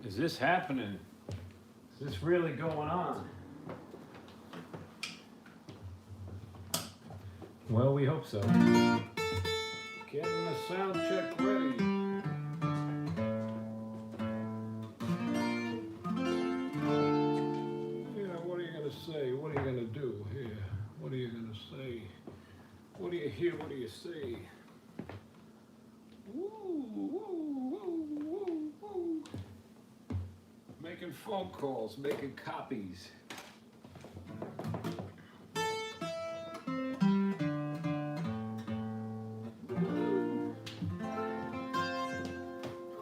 Is this happening? Is this really going on? Well, we hope so. Getting the sound check ready. Yeah, what are you going to say? What are you going to do here? What are you going to say? What do you hear? What do you say? Woo, woo, woo, woo, woo. Making phone calls, making copies.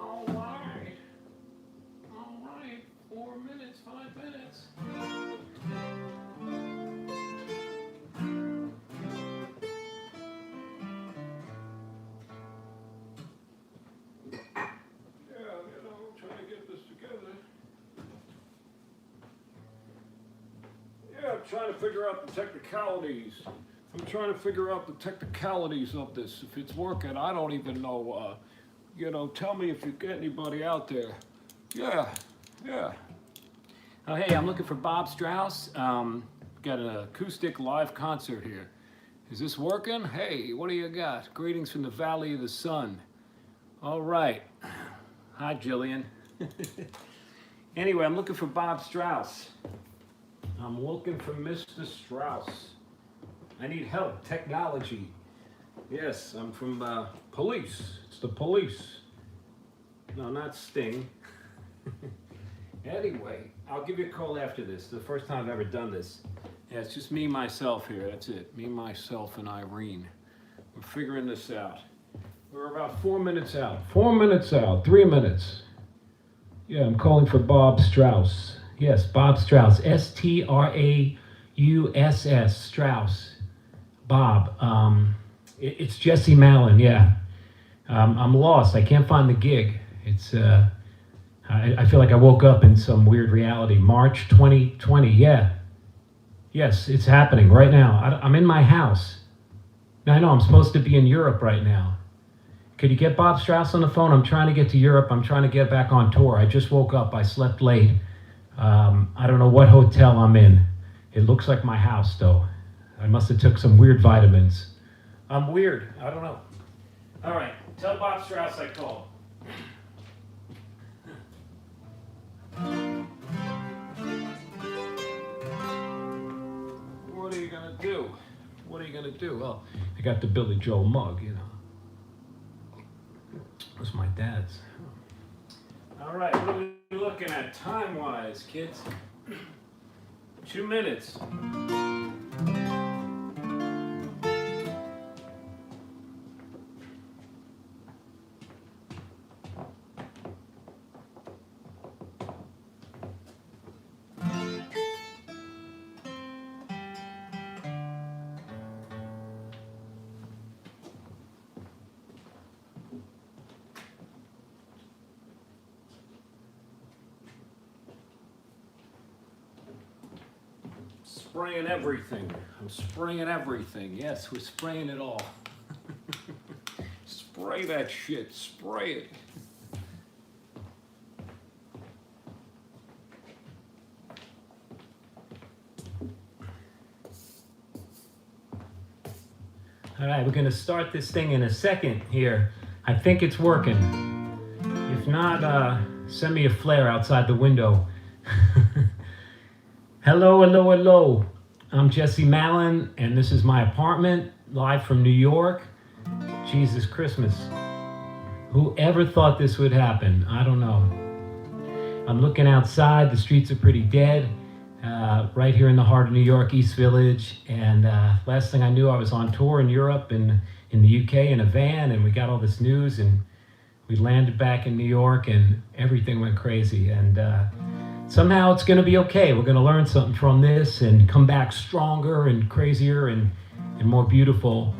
All right. 4 minutes, 5 minutes. Trying to get this together. Yeah, I'm trying to figure out the technicalities. Of this. If it's working, I don't even know. Tell me if you get anybody out there. Yeah. Oh, hey, I'm looking for Bob Strauss. Got an acoustic live concert here. Is this working? Hey, what do you got? Greetings from the Valley of the Sun. All right. Hi, Jillian. Anyway, I'm looking for Bob Strauss. I'm looking for Mr. Strauss. I need help. Technology. Yes, I'm from police. It's the police. No, not Sting. Anyway, I'll give you a call after this. It's the first time I've ever done this. Yeah, it's just me, myself here. That's it. Me, myself, and Irene. We're figuring this out. We're about 4 minutes out. 4 minutes out. 3 minutes. Yeah, I'm calling for Bob Strauss. Yes, Bob Strauss. S-T-R-A-U-S-S. Strauss. Bob. It's Jesse Malin, yeah. I'm lost. I can't find the gig. It's I feel like I woke up in some weird reality. March 2020, yeah. Yes, it's happening right now. I'm in my house. Now, I know I'm supposed to be in Europe right now. Could you get Bob Strauss on the phone? I'm trying to get to Europe. I'm trying to get back on tour. I just woke up. I slept late. I don't know what hotel I'm in. It looks like my house, though. I must have took some weird vitamins. I'm weird. I don't know. All right. Tell Bob Strauss I called. What are you going to do? What are you going to do? Well, I got the Billy Joel mug, you know. It was my dad's. All right, what are we looking at time-wise, kids? 2 minutes. Spraying everything. I'm spraying everything. Yes, we're spraying it all. Spray that shit. Spray it. All right, we're going to start this thing in a second here. I think it's working. If not, send me a flare outside the window. Hello. I'm Jesse Malin, and this is my apartment, live from New York. Jesus Christmas. Whoever thought this would happen? I don't know. I'm looking outside. The streets are pretty dead. Right here in the heart of New York, East Village. And last thing I knew, I was on tour in Europe and in the UK in a van, and we got all this news, and we landed back in New York, and everything went crazy. And somehow it's going to be okay. We're going to learn something from this and come back stronger and crazier and more beautiful.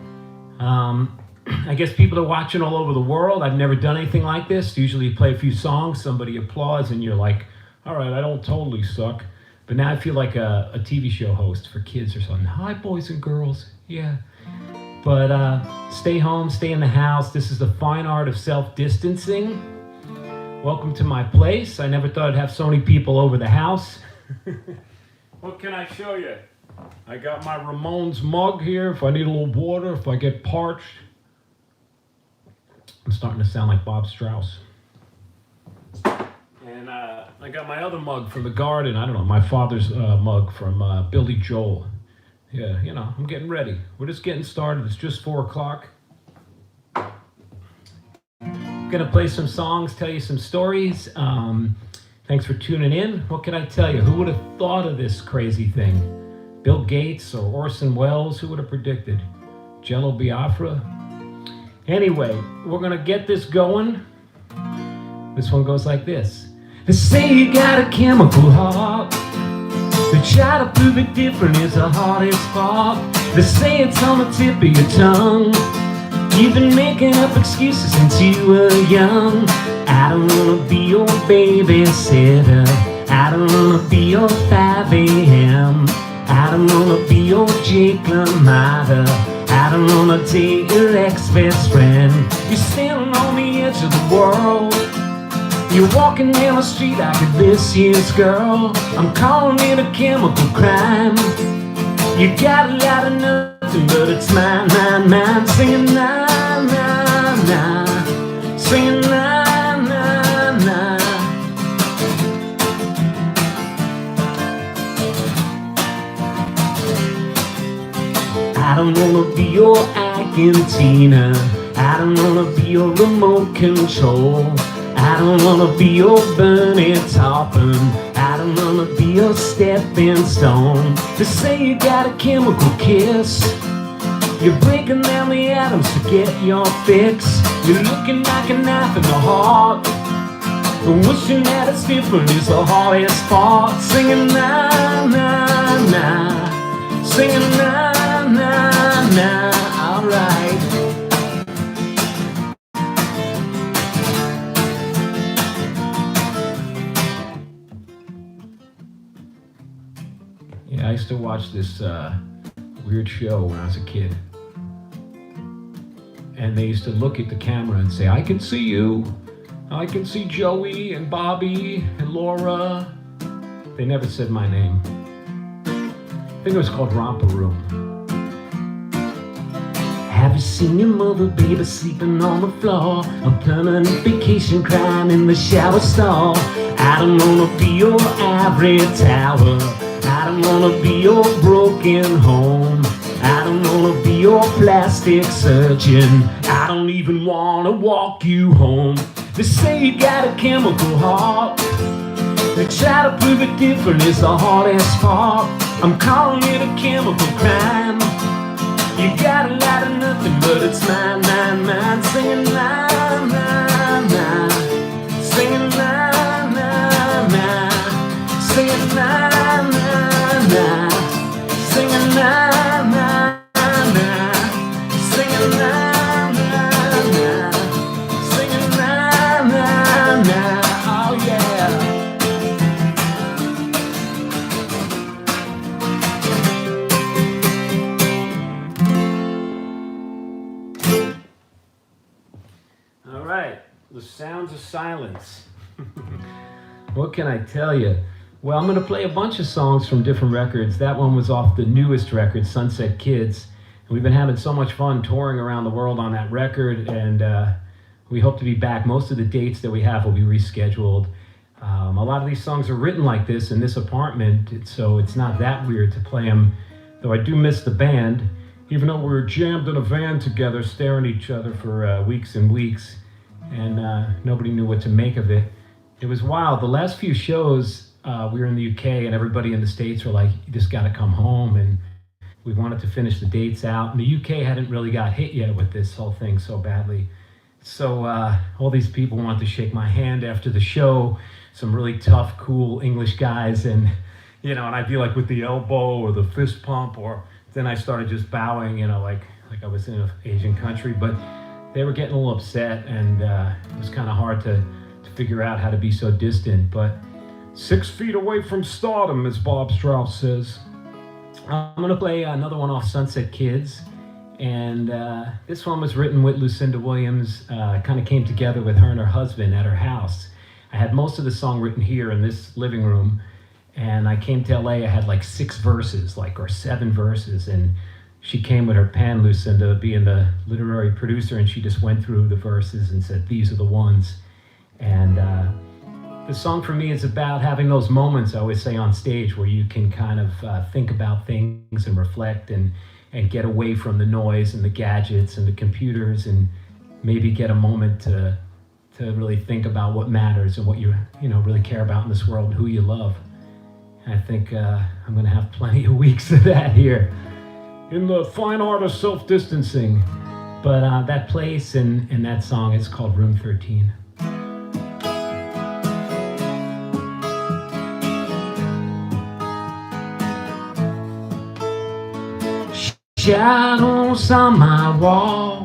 I guess people are watching all over the world. I've never done anything like this. Usually you play a few songs, somebody applauds, and you're like, all right, I don't totally suck. But now I feel like a TV show host for kids or something. Hi, boys and girls. Yeah. But stay home, stay in the house. This is the fine art of self-distancing. Welcome to my place. I never thought I'd have so many people over the house. What can I show you? I got my Ramones mug here if I need a little water, if I get parched. I'm starting to sound like Bob Strauss. And I got my other mug from the garden. I don't know, my father's mug from Billy Joel. Yeah, you know, I'm getting ready. We're just getting started. It's just 4 o'clock. Gonna play some songs, tell you some stories. Thanks for tuning in. What can I tell you? Who would have thought of this crazy thing? Bill Gates or Orson Welles? Who would have predicted? Jello Biafra? Anyway, we're gonna get this going. This one goes like this. They say you got a chemical heart. They try to prove it different is the hardest part. They say it's on the tip of your tongue. You've been making up excuses since you were young. I don't wanna be your babysitter. I don't wanna be your 5 a.m. I don't wanna be your Jake LaMotta. I don't wanna date your ex-best friend. You're standing on the edge of the world. You're walking down the street like this year's girl. I'm calling it a chemical crime. You got a lot of nothing, but it's mine, mine, mine. Singing na, na, na. Singing na, na, na. I don't wanna be your Argentina. I don't wanna be your remote control. I don't wanna be your Bernie Taupin. I don't wanna be your stepping stone. They say you got a chemical kiss. You're breaking down the atoms to get your fix. You're looking like a knife in the heart. Wishing that it's different is the hardest part. Singing na, na, na. Singing na, na, na. Alright. I used to watch this weird show when I was a kid. And they used to look at the camera and say, I can see you. I can see Joey and Bobby and Laura. They never said my name. I think it was called Romper Room. Have you seen your mother, baby, sleeping on the floor? A permanent vacation crying in the shower stall. I don't wanna be your ivory tower. I don't wanna be your broken home. I don't wanna be your plastic surgeon. I don't even wanna walk you home. They say you got a chemical heart. They try to prove it different is the hardest part. I'm calling it a chemical crime. You got a lot of nothing, but it's mine, mine, mine. Singing na, na, na. Singing na, na, na. Singing na, na, na. Singing na, na, na. Singing na, na, na. Singing na, na, na. Oh yeah. All right, the sounds of silence. What can I tell you? Well, I'm going to play a bunch of songs from different records. That one was off the newest record, Sunset Kids. And we've been having so much fun touring around the world on that record, and we hope to be back. Most of the dates that we have will be rescheduled. A lot of these songs are written like this in this apartment, so it's not that weird to play them, though I do miss the band, even though we were jammed in a van together, staring at each other for weeks and weeks, and nobody knew what to make of it. It was wild. The last few shows, we were in the UK, and everybody in the States were like, you just got to come home, and we wanted to finish the dates out. And the UK hadn't really got hit yet with this whole thing so badly. So all these people wanted to shake my hand after the show, some really tough, cool English guys, and and I'd be like with the elbow or the fist pump, or then I started just bowing, like I was in an Asian country. But they were getting a little upset, and it was kind of hard to figure out how to be so distant. But 6 feet away from stardom, as Bob Strauss says. I'm going to play another one off Sunset Kids. And this one was written with Lucinda Williams. Kind of came together with her and her husband at her house. I had most of the song written here in this living room, and I came to LA. I had like 6 verses, or 7 verses, and she came with her pen, Lucinda, being the literary producer, and she just went through the verses and said, these are the ones. And the song for me is about having those moments, I always say, on stage where you can kind of think about things and reflect and get away from the noise and the gadgets and the computers, and maybe get a moment to really think about what matters and what you really care about in this world, who you love. And I think I'm going to have plenty of weeks of that here in the fine art of self-distancing. But that place and that song is called Room 13. Shadows on my wall,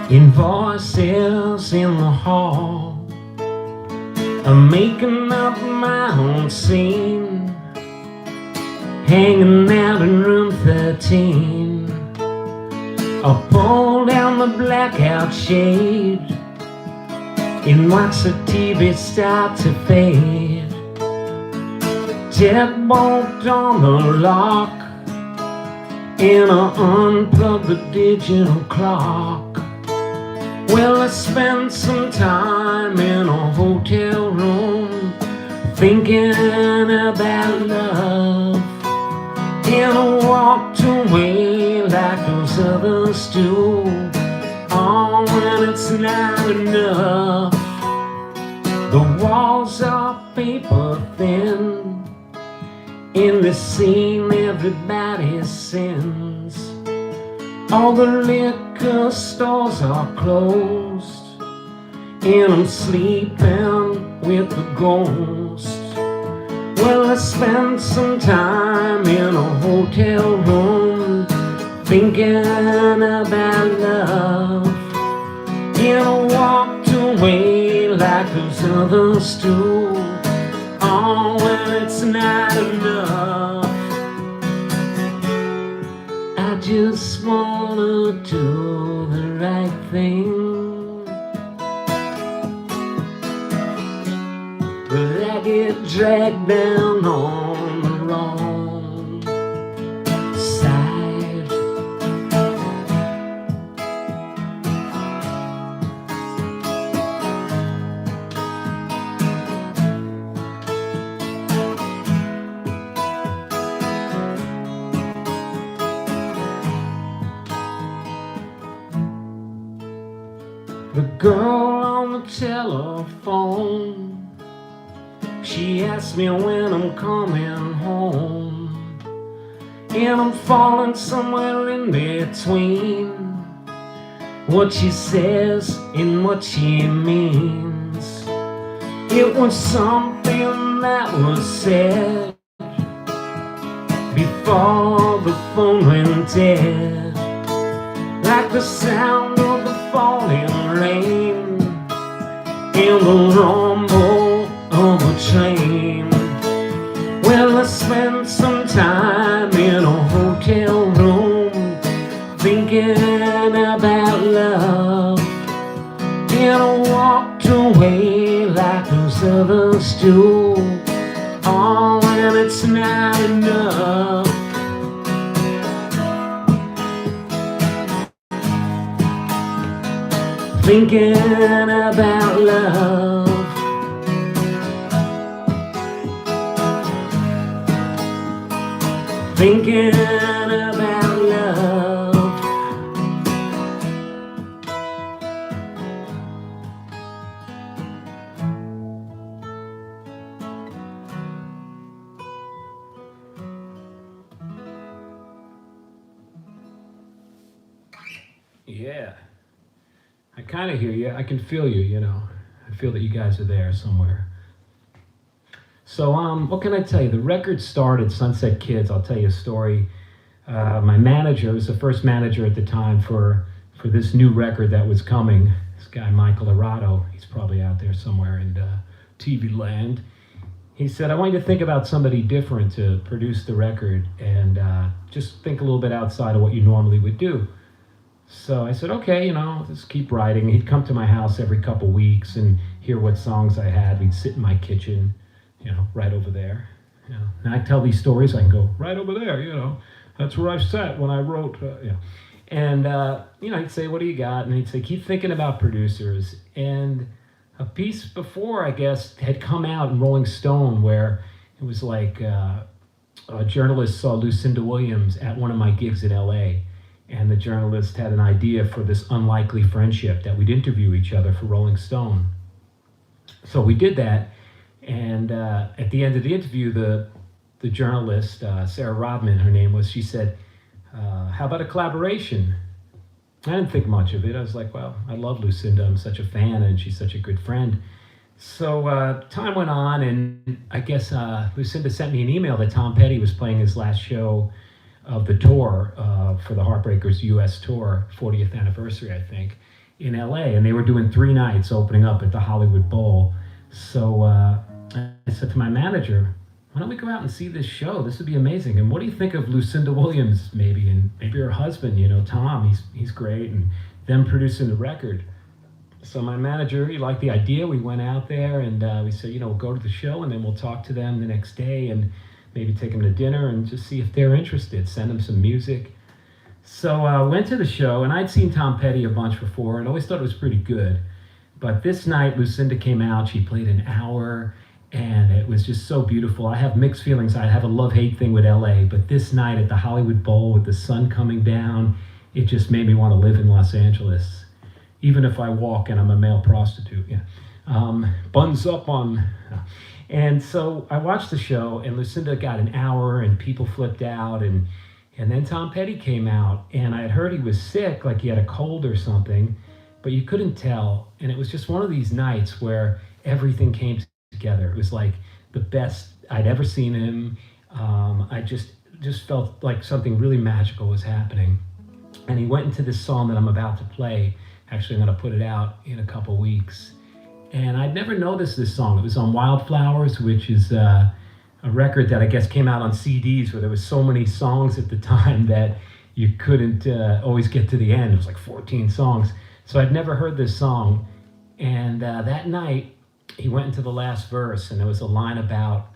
in voices in the hall, I'm making up my own scene, hanging out in room 13. I pull down the blackout shade and watch the TV start to fade. Deadbolt on the lock, and I unplug the digital clock. Well, I spent some time in a hotel room thinking about love, and I walked away like those others do. Oh, when it's not enough, the walls are paper thin. In this scene, everybody sins. All the liquor stores are closed, and I'm sleeping with the ghost. Well, I spent some time in a hotel room thinking about love, and I walked away like those others do. Oh, when it's not enough, I just wanna do the right thing, but I get dragged down on the wrong side. The girl on the telephone, she asked me when I'm coming home, and I'm falling somewhere in between what she says and what she means. It was something that was said before the phone went dead, like the sound of the falling rain and the rumble of a train. Well, I spent some time in a hotel room thinking about love, and I walked away like those others do. Oh, and it's not enough, thinking about love, thinking about love. Yeah. I kind of hear you. I can feel you, I feel that you guys are there somewhere. So, what can I tell you? The record started Sunset Kids. I'll tell you a story. My manager was the first manager at the time for this new record that was coming. This guy, Michael Arado, he's probably out there somewhere in TV land. He said, I want you to think about somebody different to produce the record, and just think a little bit outside of what you normally would do. So I said, okay, just keep writing. He'd come to my house every couple weeks, and hear what songs I had. We'd sit in my kitchen, right over there. And I tell these stories, I can go right over there, that's where I sat when I wrote, And, he'd say, what do you got? And he'd say, keep thinking about producers. And a piece before, I guess, had come out in Rolling Stone where it was like a journalist saw Lucinda Williams at one of my gigs in LA. And the journalist had an idea for this unlikely friendship that we'd interview each other for Rolling Stone. So we did that. And at the end of the interview, the journalist, Sarah Rodman, her name was, she said, how about a collaboration? I didn't think much of it. I was like, well, I love Lucinda. I'm such a fan, and she's such a good friend. So time went on, and I guess Lucinda sent me an email that Tom Petty was playing his last show of the tour for the Heartbreakers US tour, 40th anniversary, I think, in LA. And they were doing 3 nights opening up at the Hollywood Bowl. So I said to my manager, why don't we go out and see this show? This would be amazing. And what do you think of Lucinda Williams, maybe, and maybe her husband, Tom, he's great, and them producing the record. So my manager, he liked the idea. We went out there and we said, we'll go to the show and then we'll talk to them the next day and maybe take them to dinner and just see if they're interested, send them some music. So I went to the show, and I'd seen Tom Petty a bunch before and always thought it was pretty good. But this night, Lucinda came out, she played an hour, and it was just so beautiful. I have mixed feelings. I have a love-hate thing with LA, but this night at the Hollywood Bowl with the sun coming down, it just made me want to live in Los Angeles, even if I walk and I'm a male prostitute. Buns up on. And so I watched the show, and Lucinda got an hour, and people flipped out, and then Tom Petty came out, and I had heard he was sick, like he had a cold or something, but you couldn't tell. And it was just one of these nights where everything came together. It was like the best I'd ever seen him. I just felt like something really magical was happening. And he went into this song that I'm about to play. Actually, I'm going to put it out in a couple weeks. And I'd never noticed this song. It was on Wildflowers, which is a record that I guess came out on CDs where there was so many songs at the time that you couldn't always get to the end. It was like 14 songs. So I'd never heard this song. And that night, he went into the last verse, and there was a line about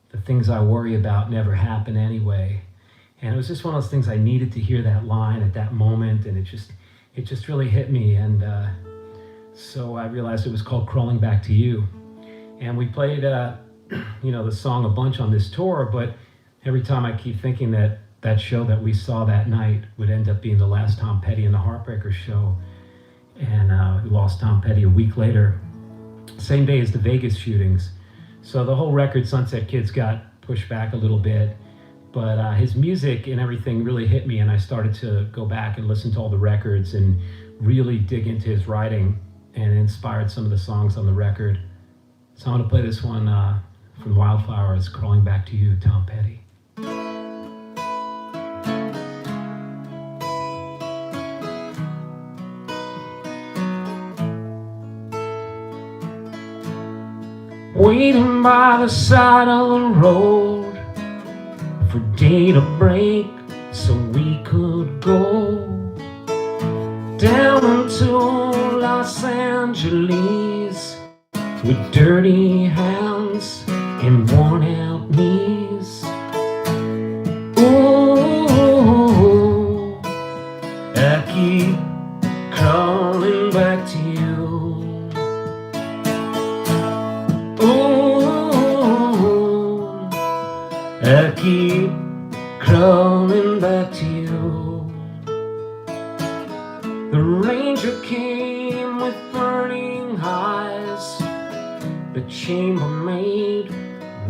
the things I worry about never happen anyway. And it was just one of those things I needed to hear that line at that moment, and it just really hit me. And so I realized it was called Crawling Back to You. And we played, the song a bunch on this tour, but every time I keep thinking that show that we saw that night would end up being the last Tom Petty and the Heartbreakers show. And we lost Tom Petty a week later, same day as the Vegas shootings. So the whole record, Sunset Kids, got pushed back a little bit. But his music and everything really hit me, and I started to go back and listen to all the records and really dig into his writing, and inspired some of the songs on the record. So I'm going to play this one from Wildflowers, Crawling Back to You, Tom Petty. Waiting by the side of the road for day to break so we could go down into Los Angeles with dirty hands and worn out knees. Ooh, I keep crawling back to you. Ooh, I keep crawling back to you. The ranger came with burning eyes. The chambermaid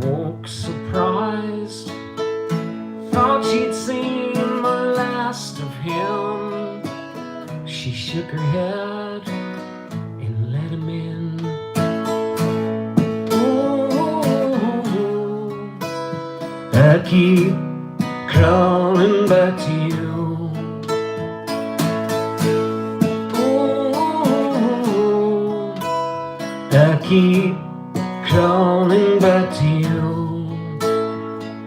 woke surprised. Thought she'd seen the last of him. She shook her head and let him in. Ooh, I keep crawling back to you. I keep crawling back to you.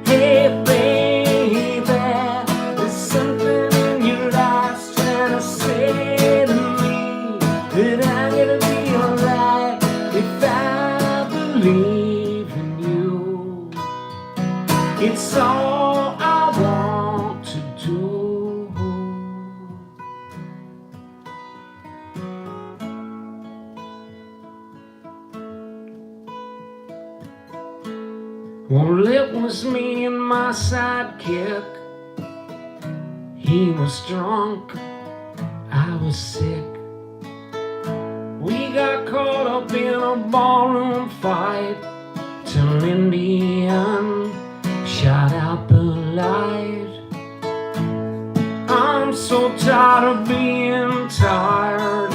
Hey baby, there's something in your eyes trying to say to me that I'm gonna be alright if It's all I want to do. Well, it was me and my sidekick. He was drunk, I was sick. We got caught up in a ballroom fight till Indian shot out the light. I'm so tired of being tired.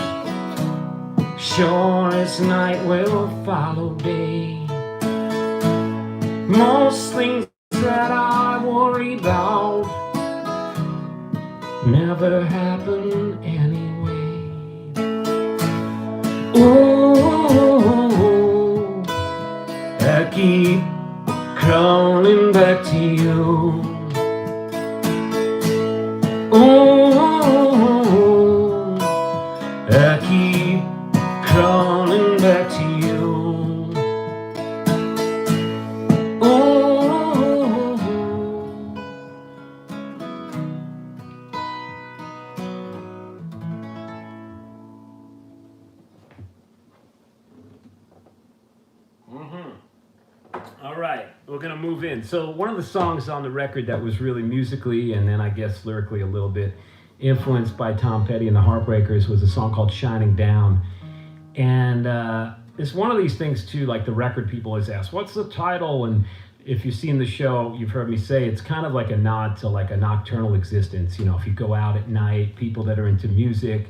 Sure as night will follow day. Most things that I worry about never happen anyway. Ooh, I keep crawling back to you. Ooh, I keep crawling back to you. All right, we're gonna move in. So one of the songs on the record that was really musically and then I guess lyrically a little bit influenced by Tom Petty and the Heartbreakers was a song called Shining Down. And it's one of these things too, like the record people always ask, what's the title? And if you've seen the show, you've heard me say, it's kind of like a nod to like a nocturnal existence. You know, if you go out at night, people that are into music,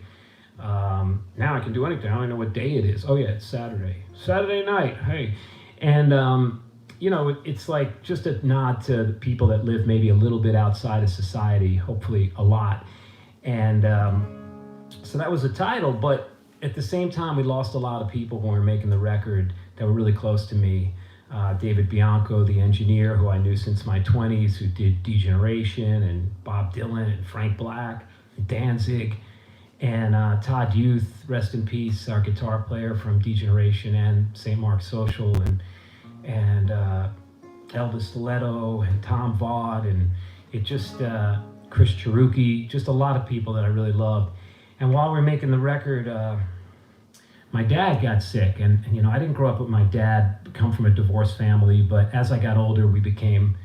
now I can do anything. I don't even know what day it is. Oh yeah, it's Saturday. Saturday night, hey. And you know, it's like just a nod to the people that live maybe a little bit outside of society, hopefully a lot. And so that was the title, but at the same time, we lost a lot of people when we were making the record that were really close to me. David Bianco, the engineer, who I knew since my 20s, who did Degeneration, and Bob Dylan, and Frank Black, and Danzig, and Todd Youth, rest in peace, our guitar player from Degeneration and St. Mark's Social, and Elvis Stiletto, and Tom Vaught, and it just, Chris Cherokee, just a lot of people that I really loved. And while we were making the record, my dad got sick, and you know, I didn't grow up with my dad, come from a divorced family, but as I got older, we became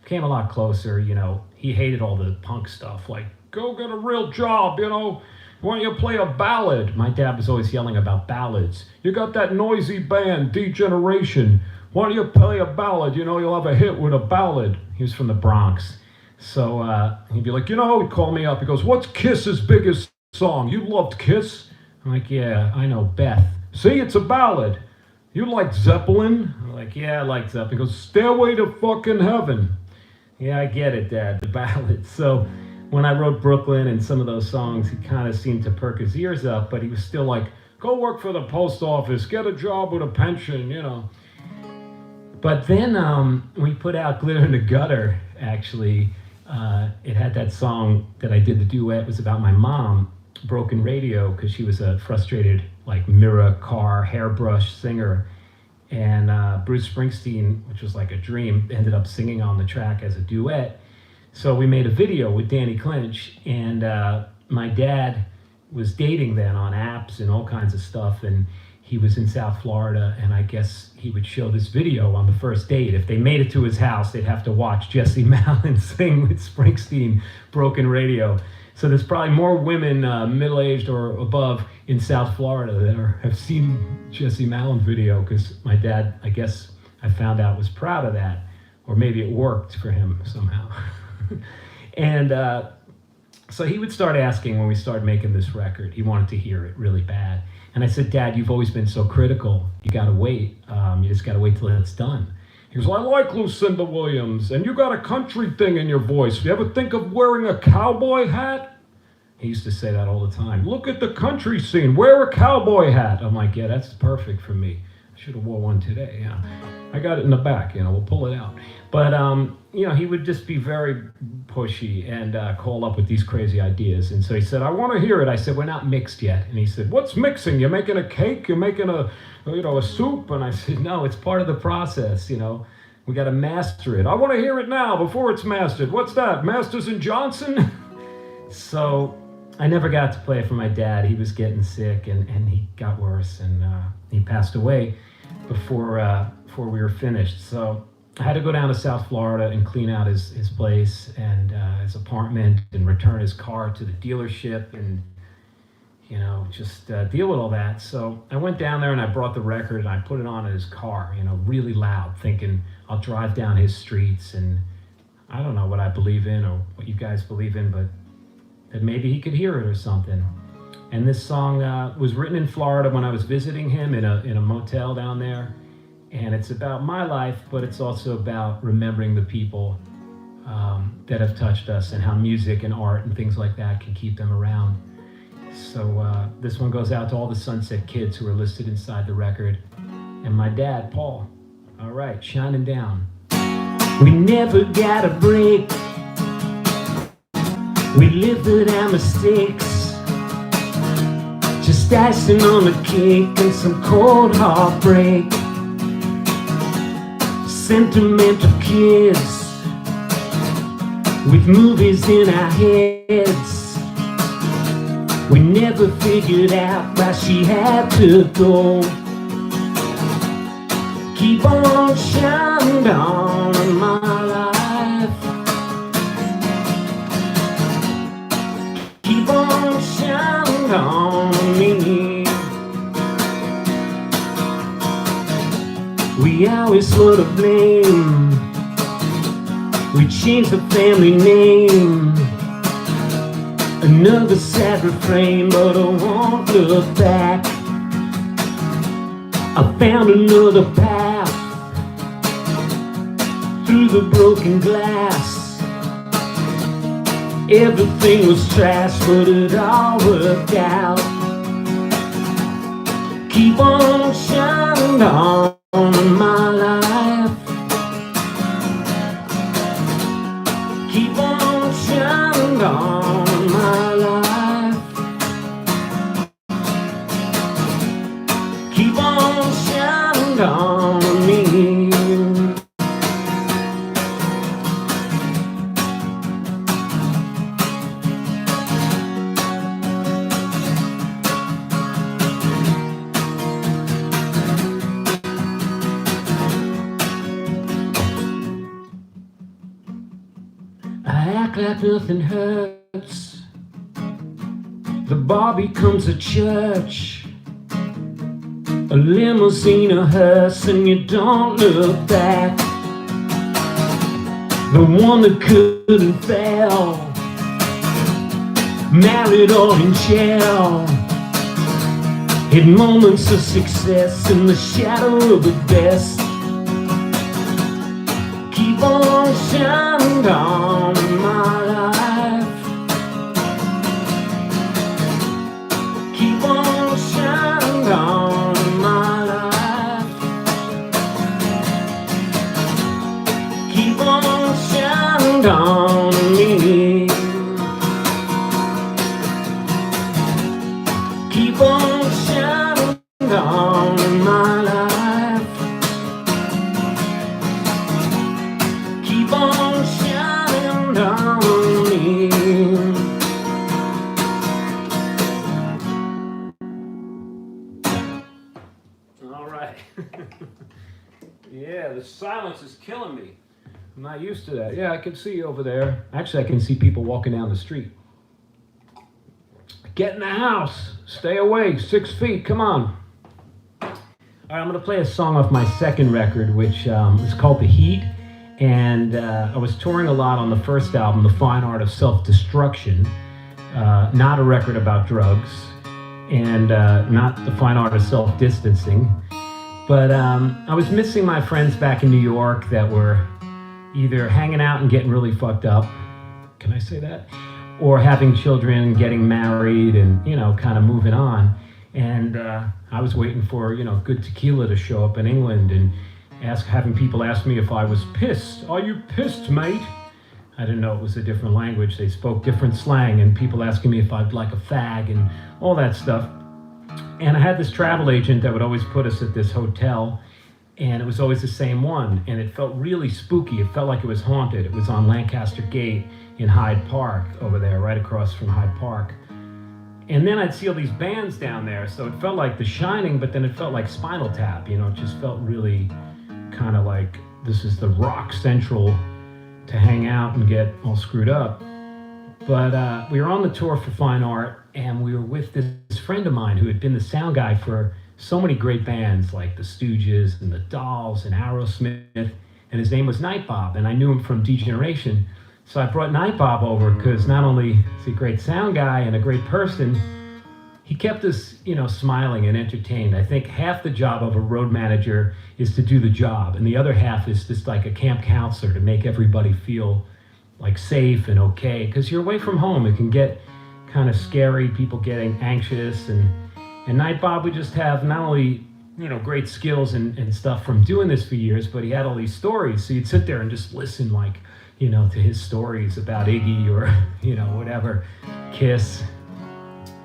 a lot closer. You know, he hated all the punk stuff, like, go get a real job, you know, why don't you play a ballad? My dad was always yelling about ballads. You got that noisy band, Degeneration, why don't you play a ballad? You know, you'll have a hit with a ballad. He was from the Bronx. So he'd be like, you know, he'd call me up, he goes, what's Kiss's biggest song? You loved Kiss? I'm like, yeah, I know, Beth. See, it's a ballad. You like Zeppelin? I'm like, yeah, I like Zeppelin. He goes, Stairway to fucking Heaven. Yeah, I get it, Dad, the ballad. So when I wrote Brooklyn and some of those songs, he kind of seemed to perk his ears up, but he was still like, go work for the post office, get a job with a pension, you know. But then we put out Glitter in the Gutter, actually. It had that song that I did the duet, was about my mom, Broken Radio, because she was a frustrated, like, mirror, car, hairbrush singer. And Bruce Springsteen, which was like a dream, ended up singing on the track as a duet. So we made a video with Danny Clinch, and my dad was dating then on apps and all kinds of stuff, and he was in South Florida, and I guess he would show this video on the first date. If they made it to his house, they'd have to watch Jesse Malin sing with Springsteen, Broken Radio. So there's probably more women middle-aged or above in South Florida that have seen Jesse Malin video, because my dad, I guess I found out, was proud of that, or maybe it worked for him somehow. And so he would start asking when we started making this record. He wanted to hear it really bad. And I said, Dad, you've always been so critical. You gotta wait. You just gotta wait till it's done. He goes, well, I like Lucinda Williams, and you got a country thing in your voice. Do you ever think of wearing a cowboy hat? He used to say that all the time. Look at the country scene, wear a cowboy hat. I'm like, yeah, that's perfect for me. I should have wore one today, yeah. I got it in the back, you know, we'll pull it out. But, you know, he would just be very pushy and call up with these crazy ideas. And so he said, I want to hear it. I said, we're not mixed yet. And he said, what's mixing? You're making a cake? You're making a soup? And I said, no, it's part of the process, you know. We got to master it. I want to hear it now before it's mastered. What's that? Masters and Johnson? So I never got to play it for my dad. He was getting sick, and he got worse, and he passed away before we were finished. So I had to go down to South Florida and clean out his place and his apartment and return his car to the dealership and, just deal with all that. So I went down there and I brought the record and I put it on in his car, really loud, thinking I'll drive down his streets, and I don't know what I believe in or what you guys believe in, but that maybe he could hear it or something. And this song was written in Florida when I was visiting him in a motel down there. And it's about my life, but it's also about remembering the people that have touched us and how music and art and things like that can keep them around. So this one goes out to all the Sunset kids who are listed inside the record. And my dad, Paul. All right, shining down. We never got a break. We lived with our mistakes. Just icing on the cake and some cold heartbreak. Sentimental kids with movies in our heads. We never figured out why she had to go. Keep on shining down in my life. Keep on shining down on me. We always were to blame. We changed the family name. Another sad refrain, but I won't look back. I found another path through the broken glass. Everything was trash, but it all worked out. Keep on shining on in my life. Keep on shining on in my life. Keep on shining on me. I act like nothing hurts. The bar becomes a church, a limousine, a hearse, and you don't look back. The one that couldn't fail, married or in jail, hid moments of success in the shadow of the best. Keep on shining down in my life. Keep on shining down in my life. Keep on shining down on me. Keep on shining down in my life. Keep on shining down on me. All right. Yeah, the silence is killing me. I'm not used to that. Yeah, I can see you over there. Actually, I can see people walking down the street. Get in the house. Stay away. 6 feet. Come on. All right, I'm going to play a song off my second record, which is called The Heat. And I was touring a lot on the first album, The Fine Art of Self-Destruction. Not a record about drugs. And not The Fine Art of Self-Distancing. But I was missing my friends back in New York that were either hanging out and getting really fucked up. Can I say that? Or having children, getting married, and, kind of moving on. And I was waiting for, good tequila to show up in England and having people ask me if I was pissed. Are you pissed, mate? I didn't know it was a different language. They spoke different slang, and people asking me if I'd like a fag and all that stuff. And I had this travel agent that would always put us at this hotel and it was always the same one, and it felt really spooky. It felt like it was haunted. It was on Lancaster Gate in Hyde Park over there, right across from Hyde Park. And then I'd see all these bands down there, so it felt like The Shining, but then it felt like Spinal Tap, you know. It just felt really kind of like this is the rock central to hang out and get all screwed up. But we were on the tour for Fine Art, and we were with this friend of mine who had been the sound guy for so many great bands like the Stooges and the Dolls and Aerosmith, and his name was Night Bob, and I knew him from D-Generation. So I brought Night Bob over because not only is he a great sound guy and a great person, he kept us, you know, smiling and entertained. I think half the job of a road manager is to do the job, and the other half is just like a camp counselor to make everybody feel like safe and okay, because you're away from home. It can get kind of scary, people getting anxious, and Night Bob would just have not only, you know, great skills and stuff from doing this for years, but he had all these stories, so you'd sit there and just listen, like, you know, to his stories about Iggy or, you know, whatever, Kiss.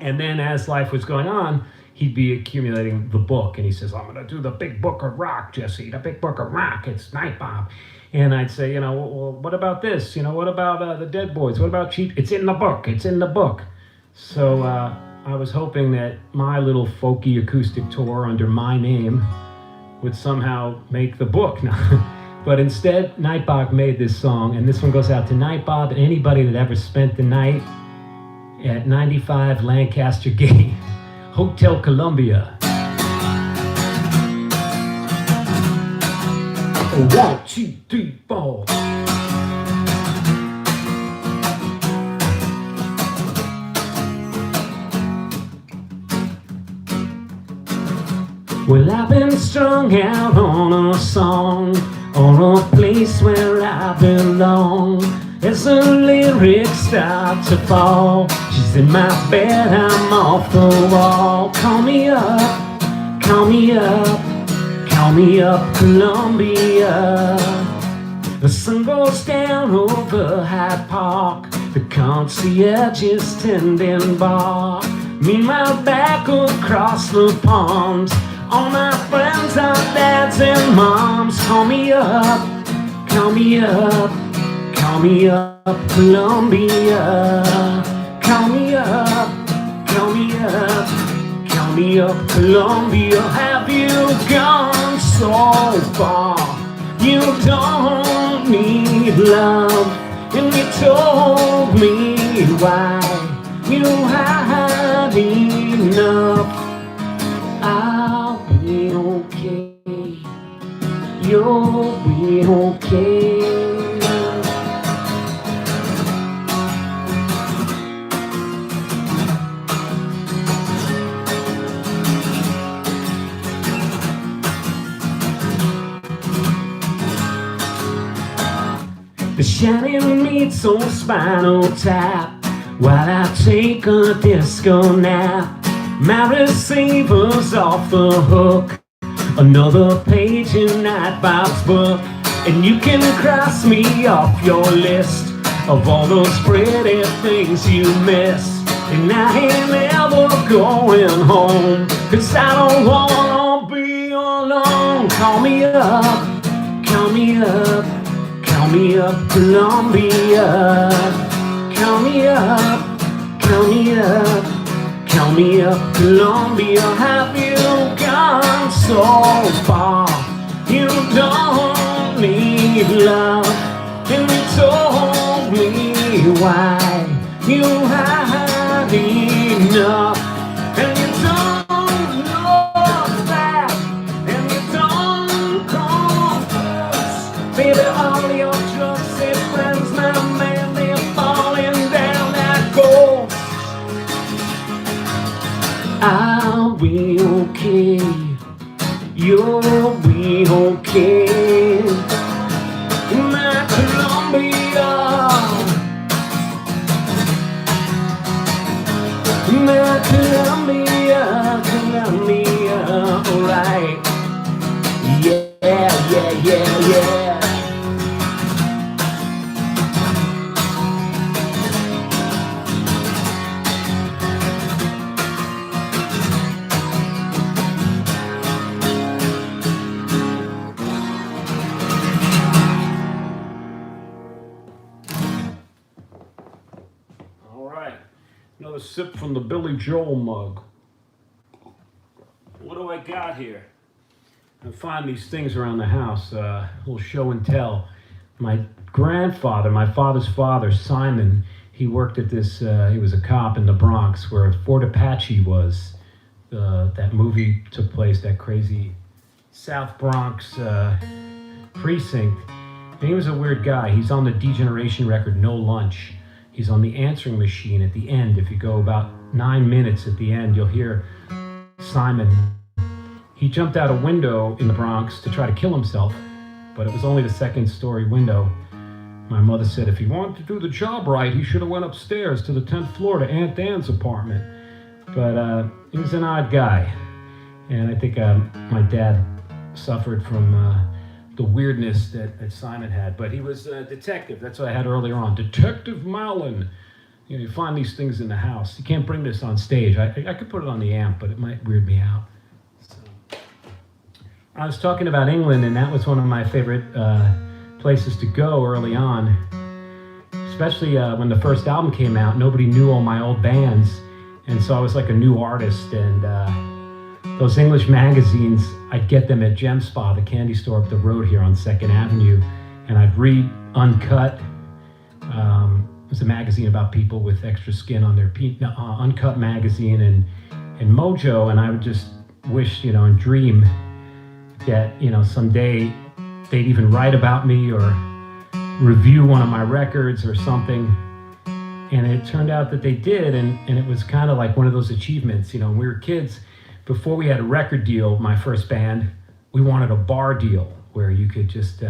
And then as life was going on, he'd be accumulating the book, and he says, I'm gonna do the big book of rock, Jesse, the big book of rock, it's Night Bob. And I'd say, you know, well, what about this? You know, what about the Dead Boys? What about Cheap? It's in the book, it's in the book. So I was hoping that my little folky acoustic tour under my name would somehow make the book. But instead, Night Bob made this song, and this one goes out to Night Bob and anybody that ever spent the night at 95 Lancaster Gate, Hotel Columbia. 1, 2, 3, 4. Well, I've been strung out on a song, or a place where I belong. As the lyrics start to fall, she's in my bed, I'm off the wall. Call me up, call me up, call me up, Columbia. The sun goes down over Hyde Park, the concierge is tending bar. Me, my back across the palms, all my friends are dads and moms. Call me up, call me up, call me up, Columbia. Call me up, call me up, call me up, Columbia. Have you gone so far? You don't need love, and you told me why you had enough. I'll be okay, you'll be okay. The shining meets on Spinal Tap while I take a disco nap. My receiver's off the hook, another page in Night Bob's book, and you can cross me off your list of all those pretty things you miss. And I ain't never going home, 'cause I don't wanna be alone. Call me up, call me up, call me up, Columbia. Call me up, call me up, call me up, Columbia. Have you gone so far? You don't need love, and you told me why you had enough. And you don't know that, and you don't come first. Baby, all your drugs and friends, my man, they're falling down that coast. I'll be okay, you'll be okay, my Columbia, my Columbia, Columbia, alright, yeah, yeah, yeah, yeah. a sip from the Billy Joel mug. What do I got here? I find these things around the house, a little show and tell. My grandfather, my father's father, Simon, he worked at this, he was a cop in the Bronx where Fort Apache was. That movie took place, that crazy South Bronx precinct. And he was a weird guy. He's on the Degeneration record, No Lunch. He's on the answering machine at the end. If you go about 9 minutes at the end, you'll hear Simon. He jumped out a window in the Bronx to try to kill himself, but it was only the second-story window. My mother said if he wanted to do the job right, he should have went upstairs to the 10th floor to Aunt Dan's apartment. But he was an odd guy. And I think my dad suffered from the weirdness that Simon had. But he was a detective. That's what I had earlier on. Detective Malin. You know, you find these things in the house. You can't bring this on stage. I could put it on the amp, but it might weird me out. So, I was talking about England, and that was one of my favorite places to go early on. Especially when the first album came out, nobody knew all my old bands. And so I was like a new artist, and those English magazines, I'd get them at Gem Spa, the candy store up the road here on 2nd Avenue, and I'd read Uncut. It was a magazine about people with extra skin on their Uncut magazine, and Mojo, and I would just wish, you know, and dream that, you know, someday they'd even write about me or review one of my records or something. And it turned out that they did, and it was kind of like one of those achievements. You know, when we were kids, before we had a record deal, my first band, we wanted a bar deal where you could just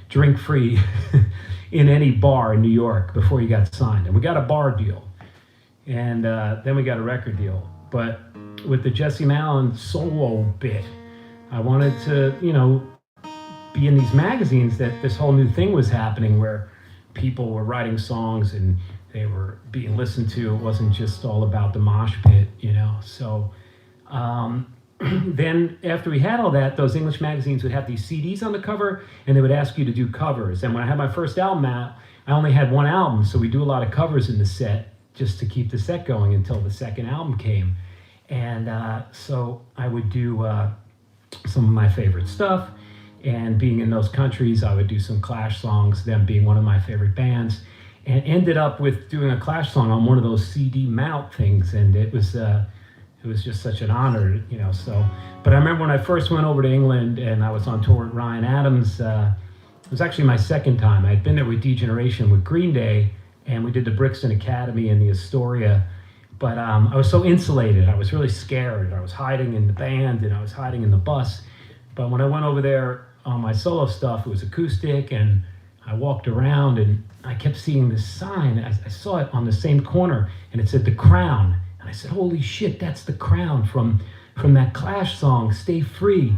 drink free in any bar in New York before you got signed. And we got a bar deal, and then we got a record deal. But with the Jesse Malin solo bit, I wanted to, you know, be in these magazines that this whole new thing was happening where people were writing songs and they were being listened to. It wasn't just all about the mosh pit, you know. So then after we had all that, those English magazines would have these CDs on the cover, and they would ask you to do covers. And when I had my first album out, I only had one album, so we do a lot of covers in the set just to keep the set going until the second album came. And so I would do some of my favorite stuff, and being in those countries, I would do some Clash songs, them being one of my favorite bands, and ended up with doing a Clash song on one of those CD mount things, and it was just such an honor, you know. So, but I remember when I first went over to England and I was on tour with Ryan Adams. It was actually my second time. I had been there with Degeneration with Green Day, and we did the Brixton Academy and the Astoria. But I was so insulated. I was really scared. I was hiding in the band and I was hiding in the bus. But when I went over there on my solo stuff, it was acoustic, and I walked around and I kept seeing this sign. I saw it on the same corner, and it said The Crown. And I said, holy shit, that's The Crown from that Clash song, Stay Free.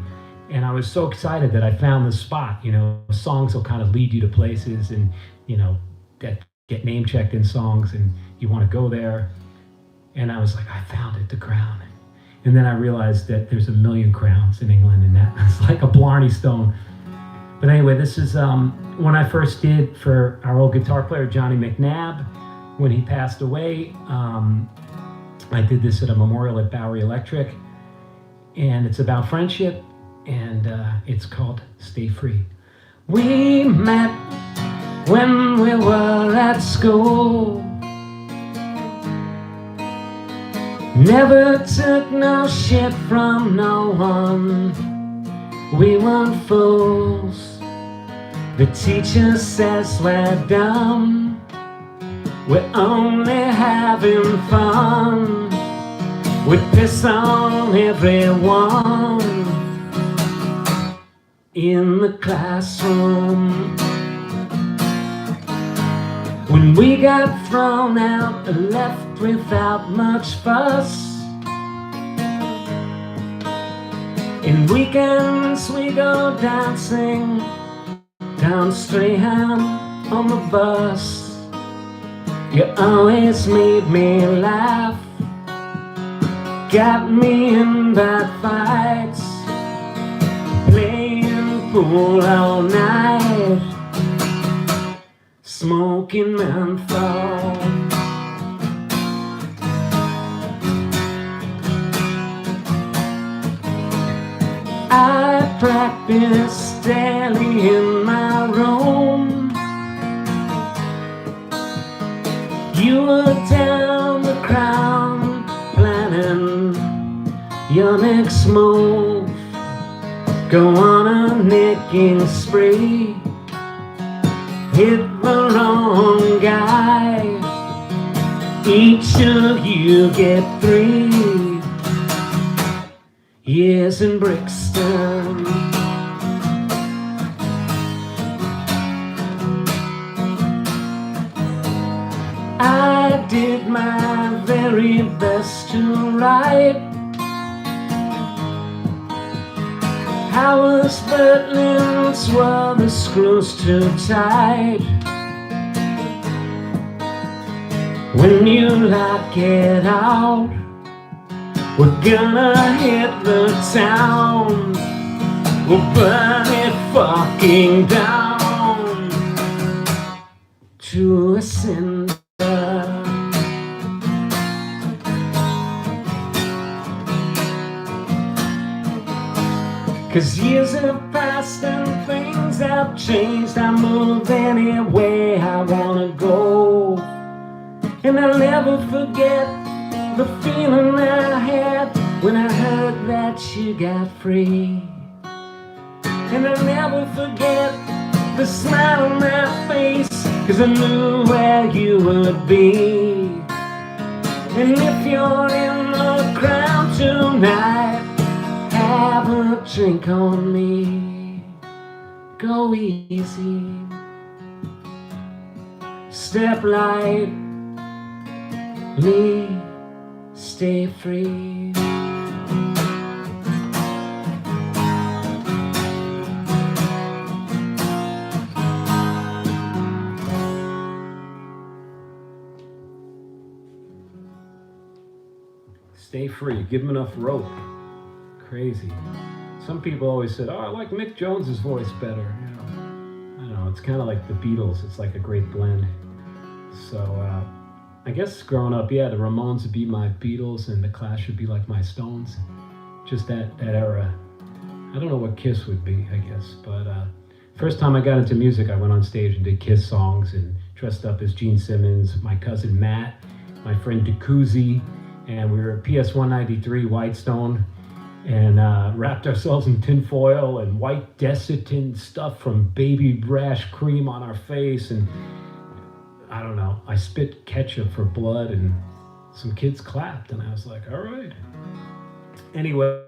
And I was so excited that I found the spot. You know, songs will kind of lead you to places, and, you know, that get name checked in songs, and you want to go there. And I was like, I found it, The Crown. And then I realized that there's a million crowns in England, and that's like a Blarney Stone. But anyway, this is when I first did for our old guitar player, Johnny McNabb, when he passed away. I did this at a memorial at Bowery Electric, and it's about friendship, and it's called Stay Free. We met when we were at school. Never took no shit from no one. We weren't fools. The teacher says we're dumb. We're only having fun. We piss on everyone in the classroom. When we got thrown out and left without much fuss. In weekends we go dancing down Stayhome on the bus. You always made me laugh, got me in bad fights, playing pool all night, smoking menthol. I practice daily in my room. You were down the crown planning your next move. Go on a nicking spree, hit the wrong guy. Each of you get 3 years in Brixton. I did my very best to write. I was Berlin's were the screws too tight. When you lock it out, we're gonna hit the town. We'll burn it fucking down to a cinder. 'Cause years have passed and things have changed. I move any way I wanna go, and I'll never forget the feeling that I had when I heard that you got free. And I'll never forget the smile on my face, 'cause I knew where you would be. And if you're in the crowd tonight, have a drink on me. Go easy, step lightly, stay free. Stay free, give them enough rope. Crazy. Some people always said, oh, I like Mick Jones's voice better. You know, I don't know, it's kind of like the Beatles. It's like a great blend. So I guess growing up, yeah, the Ramones would be my Beatles and the Clash would be like my Stones. Just that era. I don't know what Kiss would be, I guess. But first time I got into music, I went on stage and did Kiss songs and dressed up as Gene Simmons, my cousin Matt, my friend DeCouzy, and we were at PS 193 Whitestone, and wrapped ourselves in tinfoil and white Desitin stuff from baby rash cream on our face, and I don't know, I spit ketchup for blood, and some kids clapped, and I was like, all right. Anyway,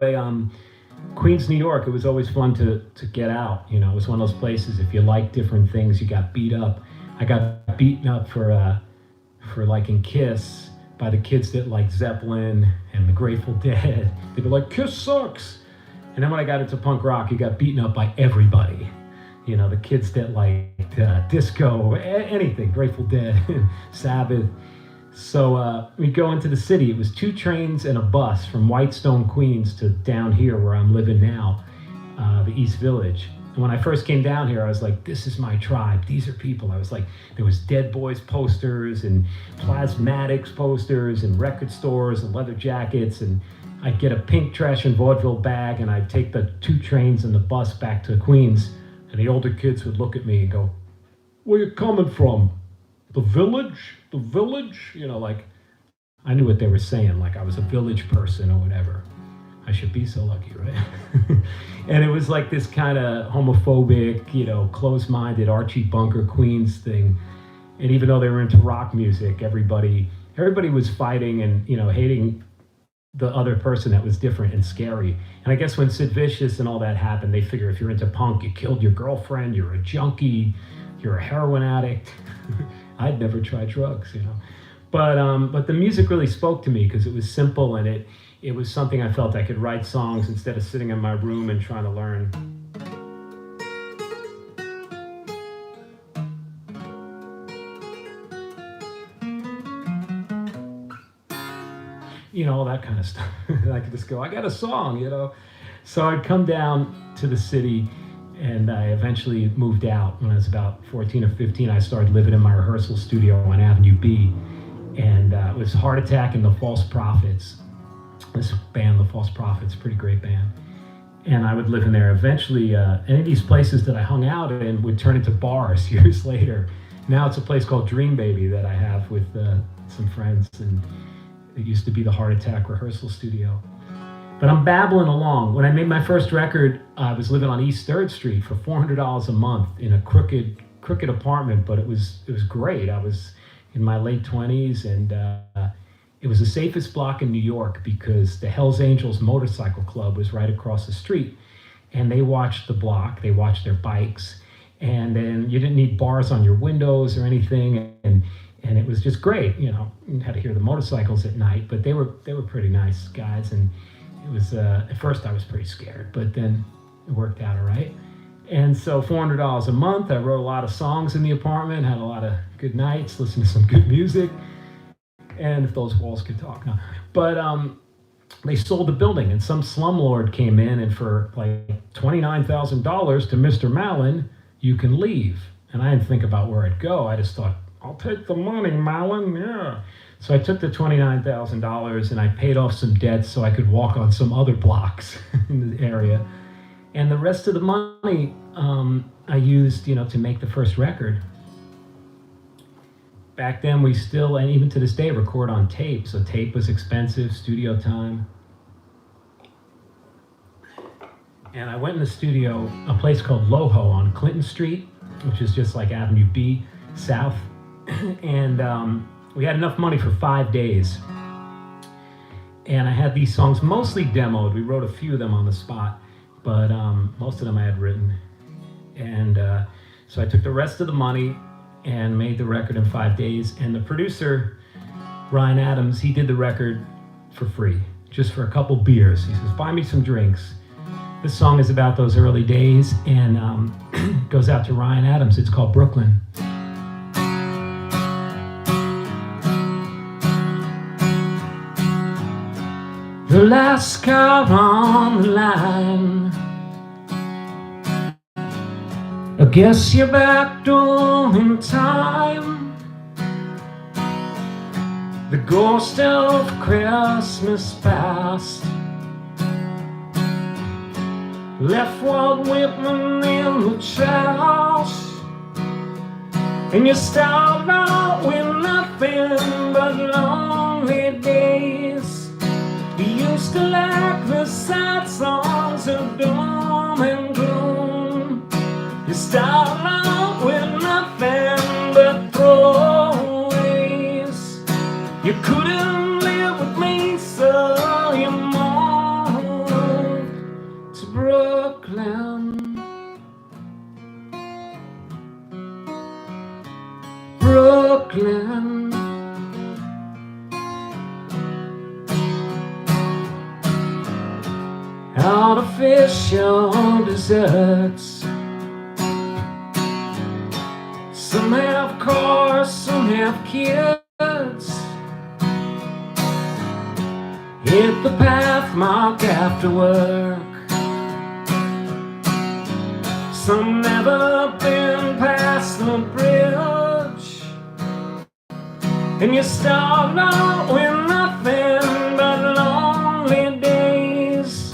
Queens, New York, it was always fun to get out. You know, it was one of those places, if you like different things, you got beat up. I got beaten up for liking Kiss by the kids that like Zeppelin and the Grateful Dead. They were like, Kiss sucks. And then when I got into punk rock, you got beaten up by everybody. You know, the kids that liked disco, anything, Grateful Dead, Sabbath. So we'd go into the city. It was 2 trains and a bus from Whitestone, Queens to down here where I'm living now, the East Village. And when I first came down here, I was like, this is my tribe. These are people. I was like, there was Dead Boys posters and Plasmatics posters and record stores and leather jackets. And I'd get a pink trash and vaudeville bag, and I'd take the 2 trains and the bus back to Queens. And the older kids would look at me and go, where you coming from? The village? The village? You know, like, I knew what they were saying, like I was a village person or whatever. I should be so lucky, right? And it was like this kind of homophobic, you know, closed-minded Archie Bunker Queens thing. And even though they were into rock music, everybody was fighting and, you know, hating the other person that was different and scary. And I guess when Sid Vicious and all that happened, they figure if you're into punk, you killed your girlfriend, you're a junkie, you're a heroin addict. I'd never tried drugs, you know. But the music really spoke to me because it was simple, and it was something I felt I could write songs instead of sitting in my room and trying to learn. You know, all that kind of stuff. I could just go, I got a song, you know. So I'd come down to the city, and I eventually moved out. When I was about 14 or 15, I started living in my rehearsal studio on Avenue B. And it was Heart Attack and the False Prophets. This band, the False Prophets, pretty great band. and I would live in there. Eventually, any of these places that I hung out in would turn into bars years later. Now it's a place called Dream Baby that I have with some friends, and it used to be the Heart Attack rehearsal studio. But I'm babbling along. When I made my first record, I was living on East 3rd Street for $400 a month in a crooked apartment, but it was great. I was in my late 20s, and it was the safest block in New York because the Hells Angels motorcycle club was right across the street, and they watched the block, they watched their bikes, and then you didn't need bars on your windows or anything, and it was just great. You know, you had to hear the motorcycles at night, but they were pretty nice guys, and it was at first I was pretty scared, but then it worked out all right. And so $400 a month, I wrote a lot of songs in the apartment, had a lot of good nights, listened to some good music, and if those walls could talk now. But they sold the building, and some slumlord came in, and for like $29,000 to Mr. Malin, you can leave. And I didn't think about where I'd go. I just thought, I'll take the money, Malin, yeah. So I took the $29,000 and I paid off some debts so I could walk on some other blocks in the area. And the rest of the money I used, to make the first record. Back then we still, and even to this day, record on tape. So tape was expensive, studio time. And I went in the studio, a place called Loho on Clinton Street, which is just like Avenue B South. And we had enough money for 5 days. And I had these songs mostly demoed. We wrote a few of them on the spot, but most of them I had written. And so I took the rest of the money and made the record in 5 days. And the producer, Ryan Adams, he did the record for free, just for a couple beers. He says, buy me some drinks. This song is about those early days, and goes out to Ryan Adams. It's called Brooklyn. The last car on the line, I guess you're back home in time. The ghost of Christmas past left Walt Whitman in the trash, and you started out with nothing but lonely days. You used to like the sad songs of doom and gloom. You started out with nothing but throwaways. You couldn't live with me, so you moved to Brooklyn. Brooklyn. Artificial desserts. Some have cars, some have kids. Hit the path marked after work. Some never been past the bridge. And you start out with nothing but lonely days.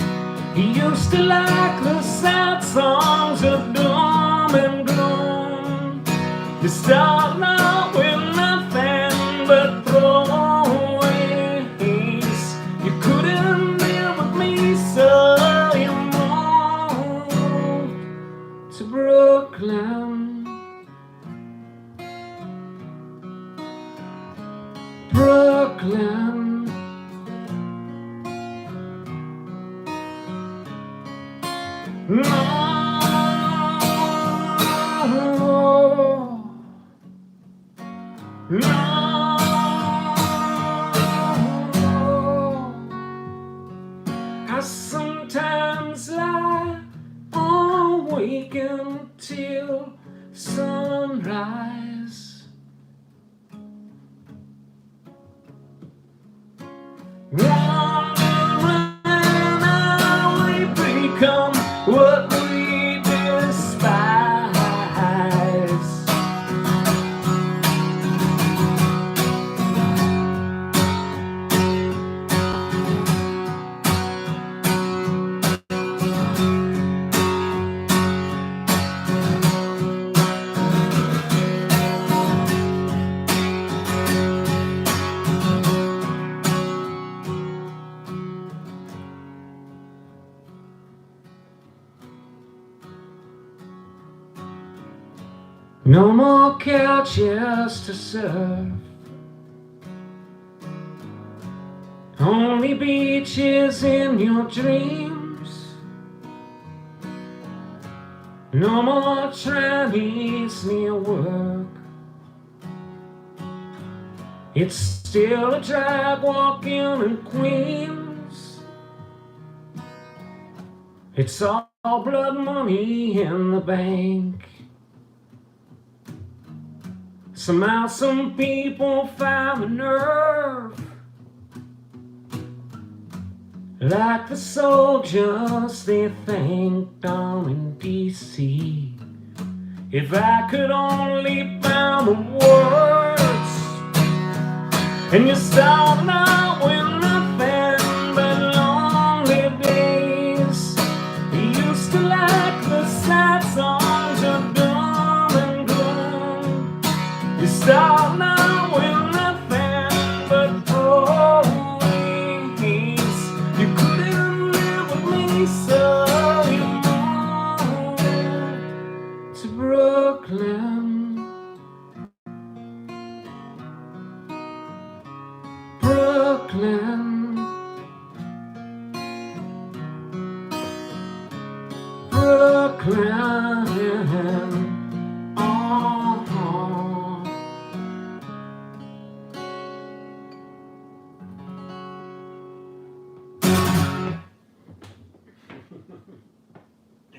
You used to like the sad songs of doom and gloom. You start out with nothing but throwaways. You couldn't live with me, so you moved to Brooklyn. Brooklyn. No, no. I sometimes lie awake until sunrise. Wondering how we become what we despise. No more couches to serve, only beaches in your dreams. No more trannies near work, it's still a drag walking in Queens. It's all blood money in the bank. Somehow some people find the nerve, like the soldiers they think down in DC. If I could only find the words, and you start out with nothing but lonely days. You used to like the sad songs of doom and gloom. You start out with nothing but always. You couldn't live with me, so you moved to Brooklyn. Brooklyn, Brooklyn, oh.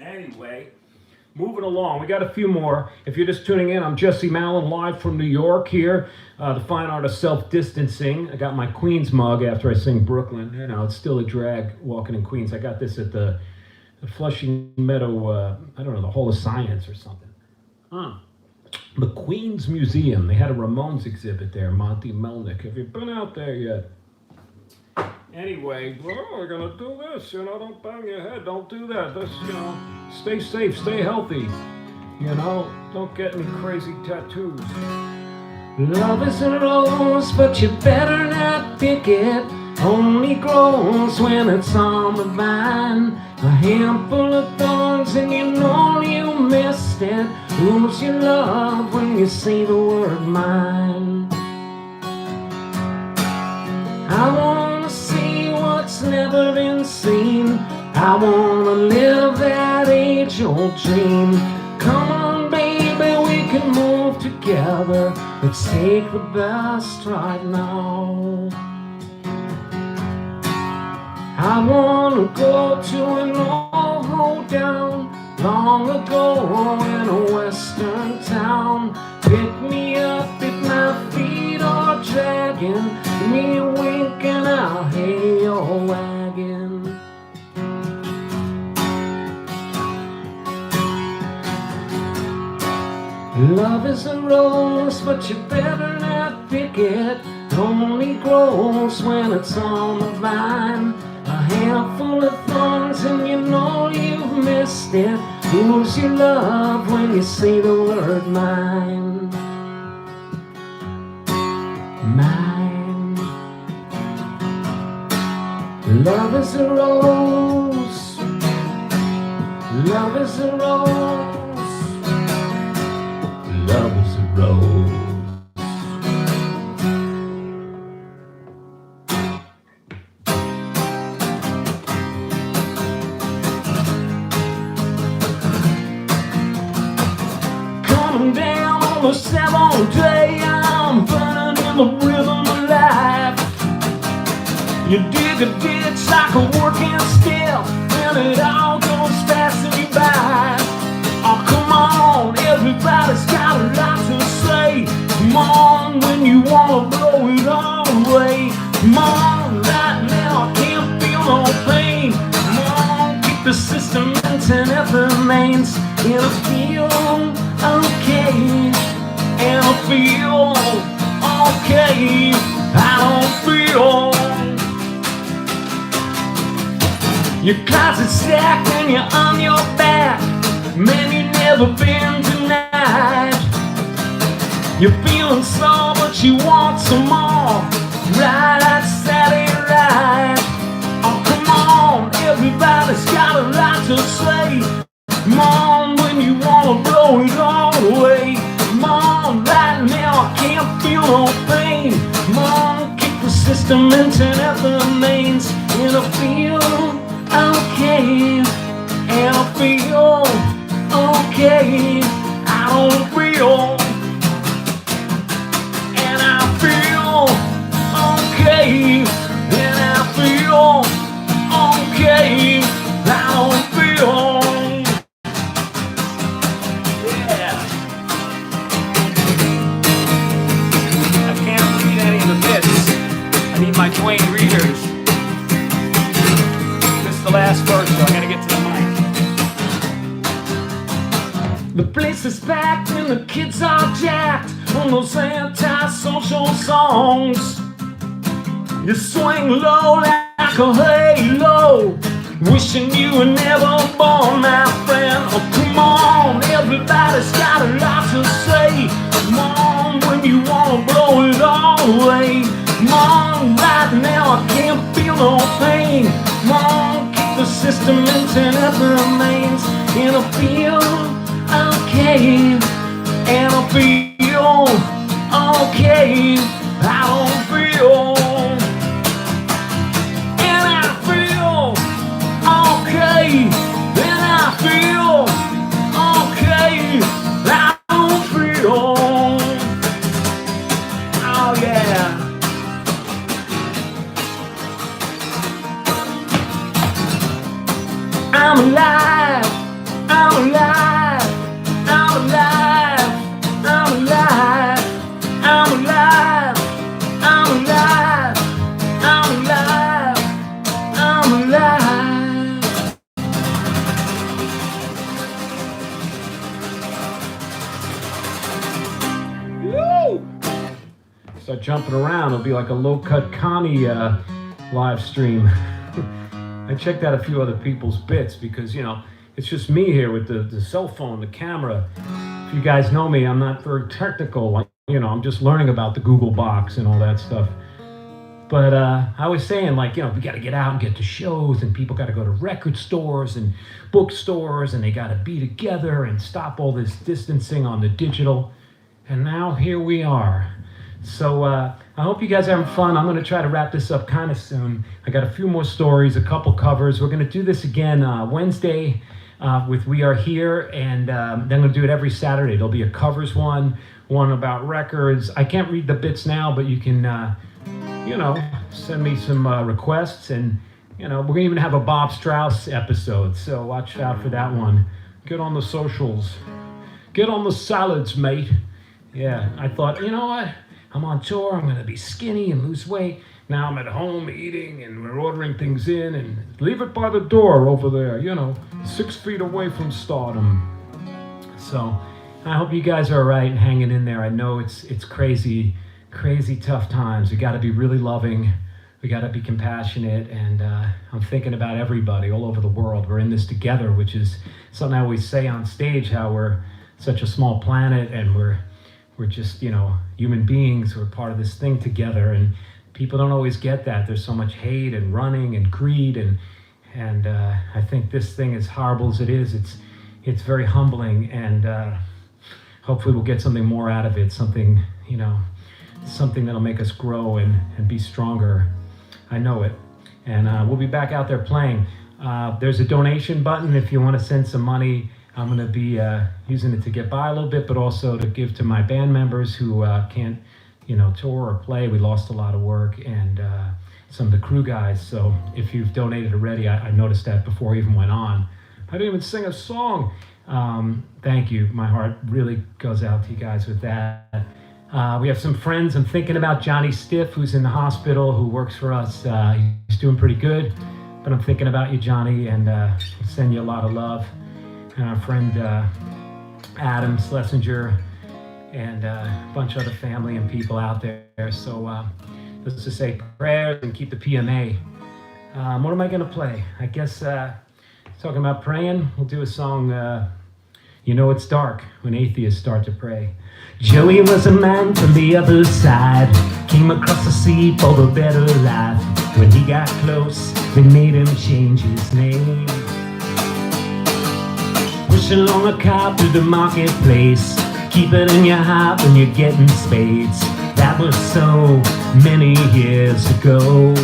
Anyway, moving along, we got a few more. If you're just tuning in, I'm Jesse Malin, live from New York here. The fine art of self-distancing. I got my Queens mug after I sing Brooklyn. You know, it's still a drag walking in Queens. I got this at the Flushing Meadow, I don't know, the Hall of Science or something. The Queens Museum. They had a Ramones exhibit there, Monty Melnick. Have you been out there yet? Anyway, we're gonna do this, you know, don't bang your head, don't do that. This, you know, stay safe, stay healthy. You know, don't get any crazy tattoos. Love is a rose, but you better not pick it. Only grows when it's on the vine. A handful of thorns and you know you missed it. Lose your love when you say the word mine. I wanna see what's never been seen. I wanna live that age-old dream. Come on, baby, we can move together. Let's take the best right now. I wanna go to an old hoedown long ago in a western town. Pick me up if my feet are dragging me, winking, I'll hail your wagon. Love is a rose, but you better not pick it. Only grows when it's on the vine. A handful of thorns and you know you've missed it. Lose your love when you say the word mine. Mine. Love is a rose. Love is a rose. Love is a rose. Coming down on the 7th day, I'm burning in the rhythm of life. You dig a ditch like a working stiff, and it all goes passing you by. Oh, come on, everybody's got a lot to say. Come on, when you wanna blow it all away. Come on, right now I can't feel no pain. Come on, keep the system and it remains. And I feel okay, and I feel okay. I don't feel. Your closet's stacked and you're on your back. Man, you've never been denied. You're feeling slow, but you want some more. Right outside it right. Oh, come on, everybody's got a lot to say. Come on, when you wanna blow it all away. system internet remains in a feel okay, and I feel okay. I don't feel, and I feel okay, and I feel okay. I don't feel. Yeah. I can't read any of the bits. I need my Dwayne readers. This is the last verse, so I gotta get to the mic. The place is packed and the kids are jacked on those anti-social songs. You swing low like a halo, wishing you were never born, my friend. Oh, come on, everybody's got a lot to say. Come on, when you wanna blow it all away. Come on, right now I can't feel no pain. Come on, keep the system internet remains. And I feel okay, and I feel okay. I don't feel, and I feel okay, and I feel okay. I don't feel. Oh yeah. I'm alive, I'm alive, I'm alive, I'm alive, I'm alive, I'm alive, I'm alive, I'm alive. Woo! Start jumping around, it'll be like a low-cut Connie live stream. I checked out a few other people's bits because, you know, it's just me here with the cell phone, the camera. If you guys know me, I'm not very technical. You know, I'm just learning about the Google box and all that stuff. But I was saying, like, you know, we got to get out and get to shows, and people got to go to record stores and bookstores, and they got to be together and stop all this distancing on the digital. And now here we are. So I hope you guys are having fun. I'm going to try to wrap this up kind of soon. I got a few more stories, a couple covers. We're going to do this again Wednesday with We Are Here, and then I'm going to do it every Saturday. There'll be a covers one about records. I can't read the bits now, but you can, you know, send me some requests, and, you know, we're going to even have a Bob Strauss episode, so watch out for that one. Get on the socials. Get on the salads, mate. Yeah, I thought, you know what? I'm on tour, I'm gonna be skinny and lose weight. Now I'm at home eating, and we're ordering things in, and leave it by the door over there, you know, 6 feet away from stardom. So I hope you guys are all right and hanging in there. I know it's crazy, crazy tough times. We gotta be really loving, we gotta be compassionate, and I'm thinking about everybody all over the world. We're in this together, which is something I always say on stage, how we're such a small planet, and we're just, you know, human beings who are part of this thing together, and people don't always get that. There's so much hate and running and greed, and I think this thing, as horrible as it is, it's very humbling, and hopefully we'll get something more out of it, something, you know, something that'll make us grow and be stronger. I know it. And we'll be back out there playing. There's a donation button if you want to send some money. I'm going to be using it to get by a little bit, but also to give to my band members who can't, you know, tour or play. We lost a lot of work, and some of the crew guys. So if you've donated already, I noticed that before I even went on. I didn't even sing a song. Thank you. My heart really goes out to you guys with that. We have some friends. I'm thinking about Johnny Stiff, who's in the hospital, who works for us. He's doing pretty good, but I'm thinking about you, Johnny, and send you a lot of love. And our friend Adam Schlesinger, and a bunch of other family and people out there. So let's just say prayers and keep the PMA. What am I going to play? I guess talking about praying, we'll do a song, You Know It's Dark, when atheists start to pray. Joey was a man from the other side, came across the sea for the better life. When he got close, they made him change his name. Push along a cart through the marketplace. Keep it in your heart when you're getting spades. That that was so many years ago.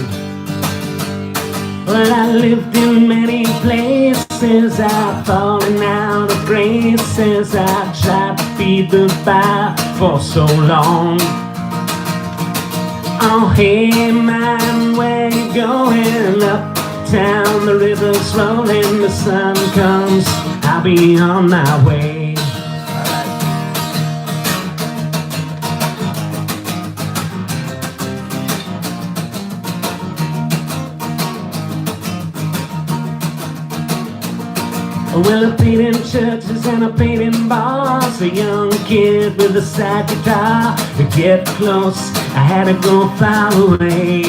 Well, I lived in many places, I've fallen out of graces, I tried to feed the fire for so long. Oh, hey man, where you going? Uptown, the river's rolling, the sun comes, I'll be on my way. Well, I played in churches and I played in bars, a young kid with a sad guitar. To get close, I had to go far away.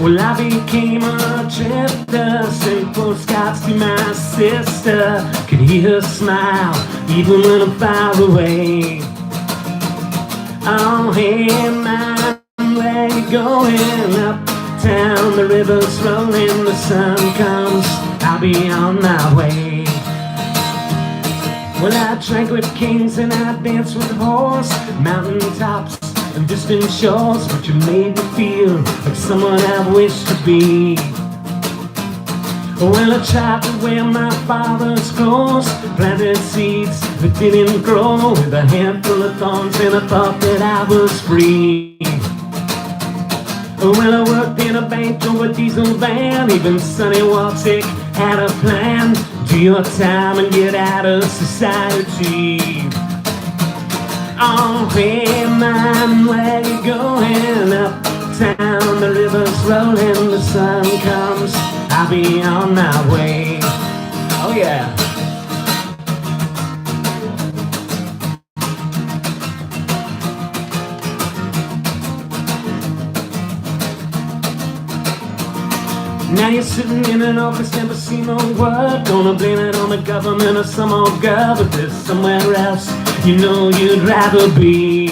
Well, I became a drifter, sent postcards to my sister. Could hear her smile, even when I'm far away. Oh, hey man, where you going? Uptown, the river's rolling, the sun comes, I'll be on my way. Well, I drank with kings and I danced with horse, mountain tops and distant shores, but you made me feel like someone I wish to be. Well, I tried to wear my father's clothes, planted seeds that didn't grow, with a handful of thorns, and I thought that I was free. Well, I worked in a bank or a diesel van, even Sonny Waltick had a plan. Do your time and get out of society. Oh, hey man, where you going? Uptown, the river's rolling, the sun comes, I'll be on my way. Oh yeah. Now you're sitting in an office, never seen no word. Gonna blame it on the government or some old girl, but there's somewhere else you know you'd rather be.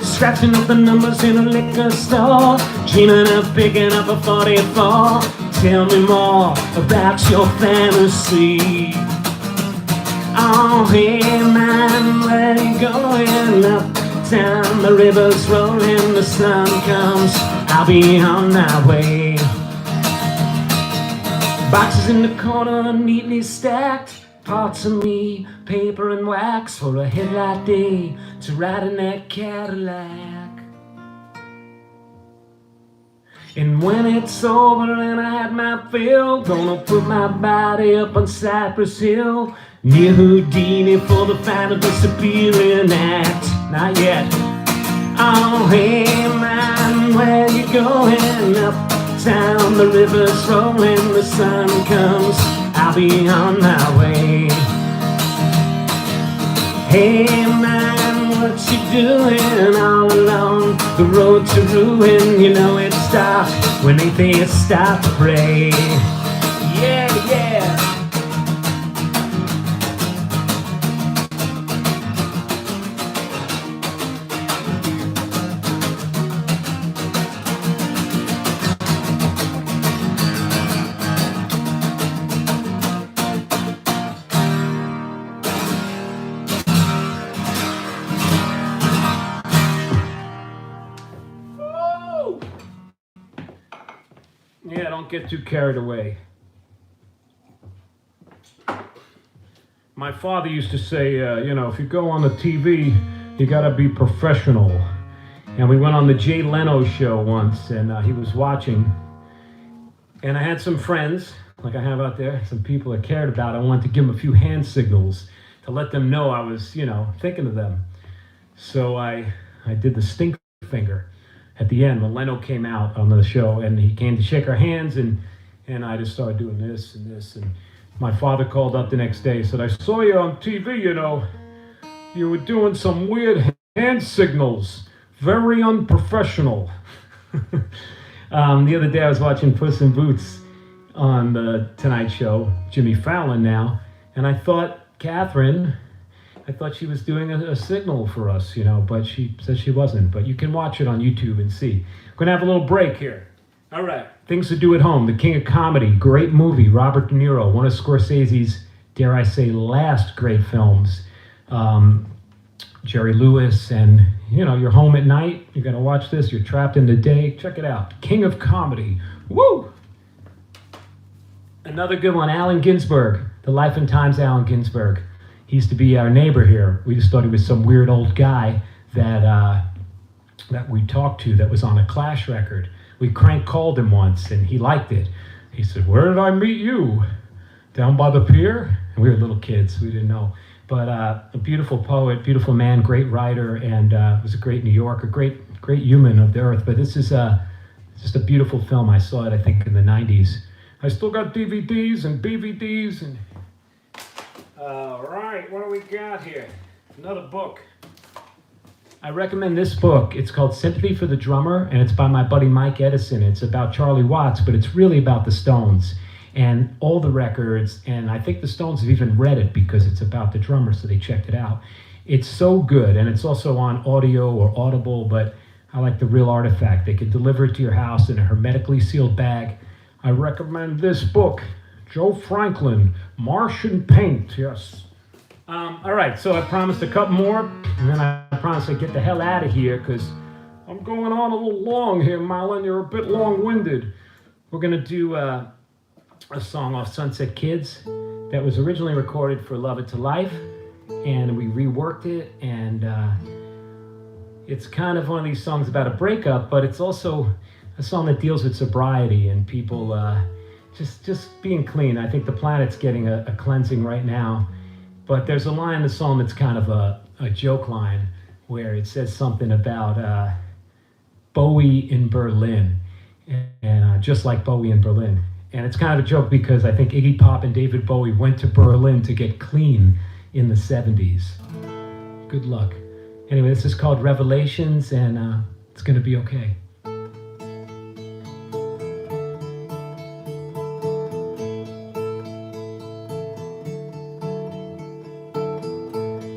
Scratching up the numbers in a liquor store, dreaming of picking up a 44. Tell me more about your fantasy. Oh, hey man, where you going? Uptown, the river's rolling, the sun comes, I'll be on my way. Boxes in the corner neatly stacked, parts of me, paper and wax, for a headlight day to ride in that Cadillac. And when it's over and I had my fill, gonna put my body up on Cypress Hill, near Houdini for the final disappearing act. Not yet. Oh, hey man, where you going? Uptown, the river's rolling, the sun comes, I'll be on my way. Hey man, what you doing all alone? The road to ruin, you know it's dark when atheists stop to pray. Yeah, yeah. Yeah, don't get too carried away. My father used to say, if you go on the TV, you gotta be professional. And we went on the Jay Leno show once, and he was watching. And I had some friends, like I have out there, some people I cared about. I wanted to give them a few hand signals to let them know I was, thinking of them. So I did the stink finger. At the end, when Leno came out on the show, and he came to shake our hands, and I just started doing this and this. And my father called up the next day and said, I saw you on TV, you were doing some weird hand signals. Very unprofessional. The other day I was watching Puss in Boots on the Tonight Show, Jimmy Fallon now, and I thought she was doing a signal for us, but she said she wasn't. But you can watch it on YouTube and see. We're going to have a little break here. All right. Things to Do at Home, The King of Comedy, great movie, Robert De Niro, one of Scorsese's, dare I say, last great films. Jerry Lewis, and you're home at night, you're gonna watch this, you're trapped in the day, check it out. King of comedy. Woo! Another good one, Allen Ginsberg, The Life and Times of Allen Ginsberg. He used to be our neighbor here. We just thought he was some weird old guy that we talked to that was on a Clash record. We crank called him once and he liked it. He said, "Where did I meet you? Down by the pier?" And we were little kids, we didn't know. But a beautiful poet, beautiful man, great writer, and was a great New Yorker, great human of the earth. But this is just a beautiful film. I saw it, I think, in the 90s. I still got DVDs and BVDs. And all right, what do we got here? Another book. I recommend this book. It's called Sympathy for the Drummer, and it's by my buddy Mike Edison. It's about Charlie Watts, but it's really about the Stones and all the records, and I think the Stones have even read it because it's about the drummer, so they checked it out. It's so good, and it's also on audio or Audible, but I like the real artifact. They can deliver it to your house in a hermetically sealed bag. I recommend this book, Joe Franklin, Martian Paint, yes. All right, so I promised a couple more, and then I promised I'd get the hell out of here, because I'm going on a little long here, Malin. You're a bit long-winded. We're going to do a song off Sunset Kids that was originally recorded for Love It to Life, and we reworked it, and it's kind of one of these songs about a breakup, but it's also a song that deals with sobriety and people just being clean. I think the planet's getting a cleansing right now. But there's a line in the song that's kind of a joke line where it says something about Bowie in Berlin, and just like Bowie in Berlin. And it's kind of a joke because I think Iggy Pop and David Bowie went to Berlin to get clean in the 70s. Good luck. Anyway, this is called Revelations, and it's going to be okay.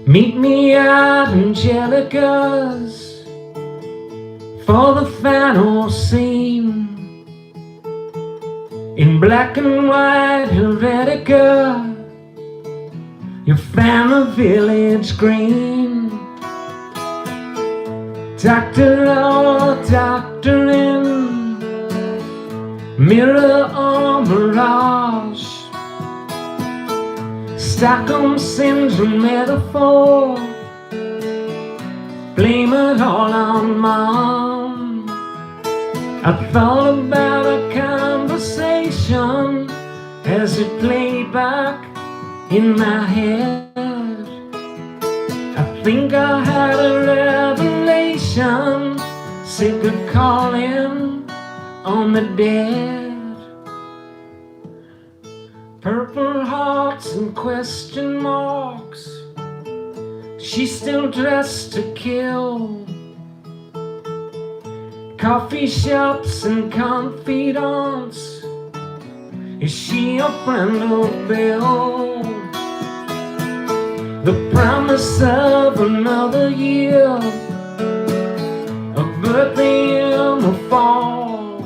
Meet me at Angelica's for the final scene. In black and white Helvetica, you found the village green. Doctor or doctoring, mirror or mirage, Stockholm Syndrome metaphor, blame it all on Mom. I thought about a conversation as it played back in my head. I think I had a revelation, sick of calling on the dead. Purple hearts and question marks, she's still dressed to kill. Coffee shops and confidants, is she a friend or Bill? The promise of another year, a birthday in the fall,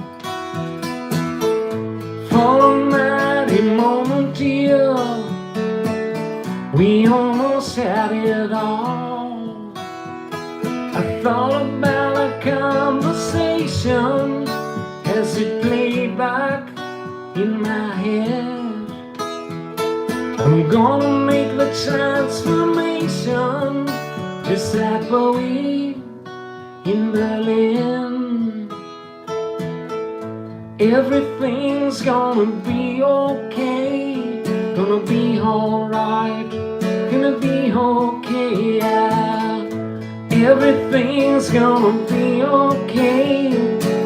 for a mighty moment, dear, we almost had it all. I thought about a conversation as it played back in my head. I'm gonna make the transformation, just like Bowie in Berlin. Everything's gonna be okay, gonna be alright, gonna be okay, yeah. Everything's gonna be okay,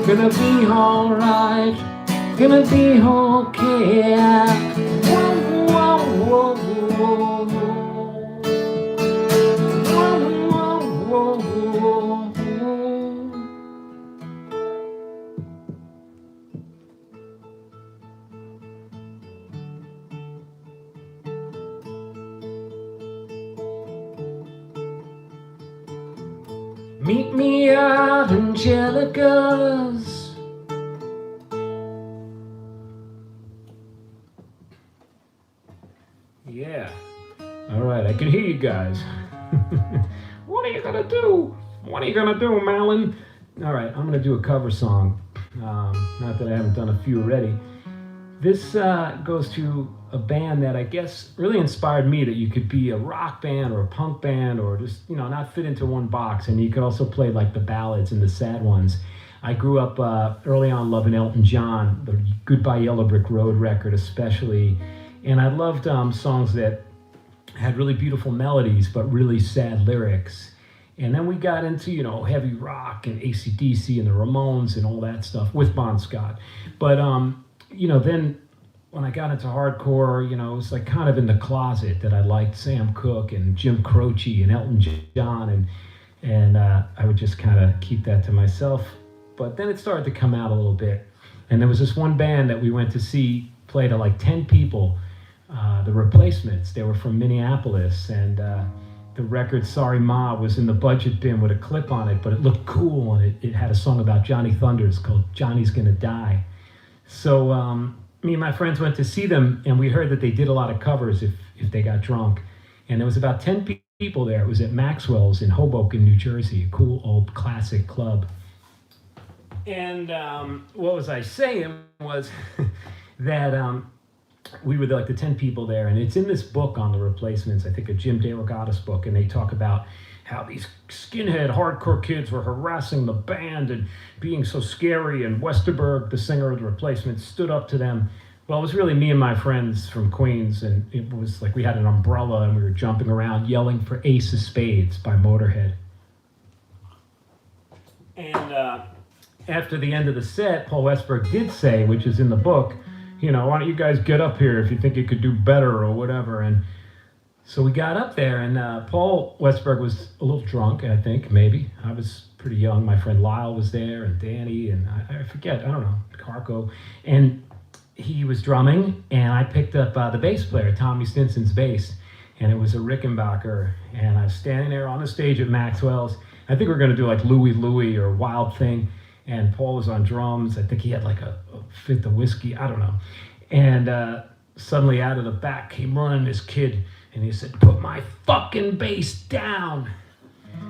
gonna be alright, gonna be okay, yeah. Whoa, whoa, whoa, whoa. Whoa, whoa, whoa. Meet me at Angelica's. Yeah. All right, I can hear you guys. What are you gonna do? What are you gonna do, Malin? All right, I'm gonna do a cover song. Not that I haven't done a few already. This goes to a band that I guess really inspired me, that you could be a rock band or a punk band or just, not fit into one box. And you could also play like the ballads and the sad ones. I grew up early on loving Elton John, the Goodbye Yellow Brick Road record especially. And I loved songs that had really beautiful melodies but really sad lyrics. And then we got into, heavy rock and AC/DC and the Ramones and all that stuff with Bon Scott. But, then when I got into hardcore, it was like kind of in the closet that I liked Sam Cooke and Jim Croce and Elton John. And I would just kind of keep that to myself. But then it started to come out a little bit. And there was this one band that we went to see play to like 10 people, the Replacements. They were from Minneapolis. And the record Sorry Ma was in the budget bin with a clip on it, but it looked cool. And it had a song about Johnny Thunders called Johnny's Gonna Die. So me and my friends went to see them, and we heard that they did a lot of covers if they got drunk. And there was about 10 people there. It was at Maxwell's in Hoboken, New Jersey, a cool old classic club. And what was I saying was that we were like the 10 people there, and it's in this book on the Replacements, I think a Jim DeRogatis book, and they talk about how these skinhead hardcore kids were harassing the band and being so scary, and Westerberg, the singer of the Replacements, stood up to them. Well, it was really me and my friends from Queens, and it was like we had an umbrella and we were jumping around yelling for Ace of Spades by Motorhead. And after the end of the set, Paul Westberg did say, which is in the book, why don't you guys get up here if you think you could do better or whatever. And so we got up there, and Paul Westberg was a little drunk, I think, maybe. I was pretty young. My friend Lyle was there, and Danny, and I forget, I don't know, Carco. And he was drumming, and I picked up the bass player, Tommy Stinson's bass, and it was a Rickenbacker. And I was standing there on the stage at Maxwell's. I think we were going to do like Louie Louie or Wild Thing, and Paul was on drums. I think he had like a fifth of whiskey, I don't know. And suddenly out of the back came running this kid, and he said, "Put my fucking bass down."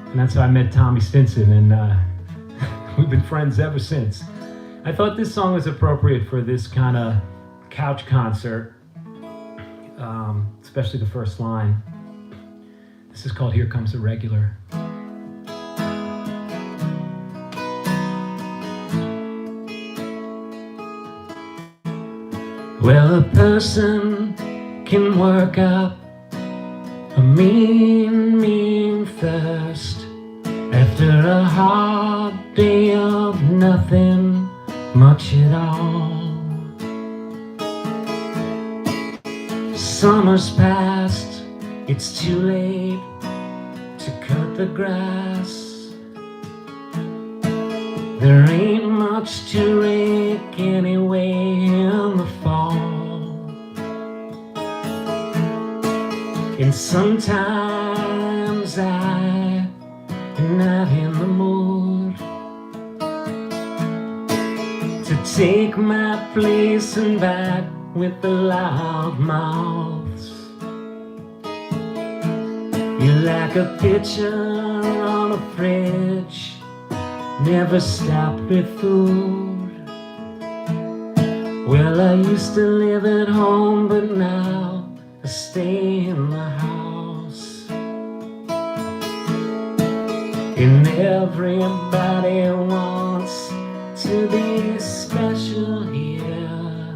And that's how I met Tommy Stinson, and we've been friends ever since. I thought this song was appropriate for this kind of couch concert, especially the first line. This is called Here Comes a Regular. Well, a person can work up a mean thirst after a hard day of nothing much at all. Summer's past, it's too late to cut the grass. There ain't much to rake anyway in the fall. And sometimes I am not in the mood to take my place and back with the loud mouths. You're like a pitcher on a fridge, never stop with food. Well, I used to live at home, but now I stay in the house. And everybody wants to be special here.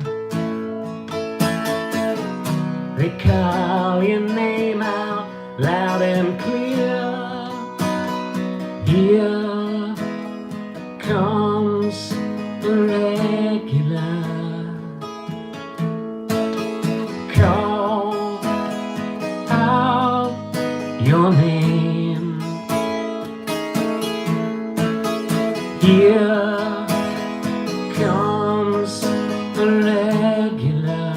They call your name out loud and clear. Here comes the regular. Call out your name. Here comes the regular.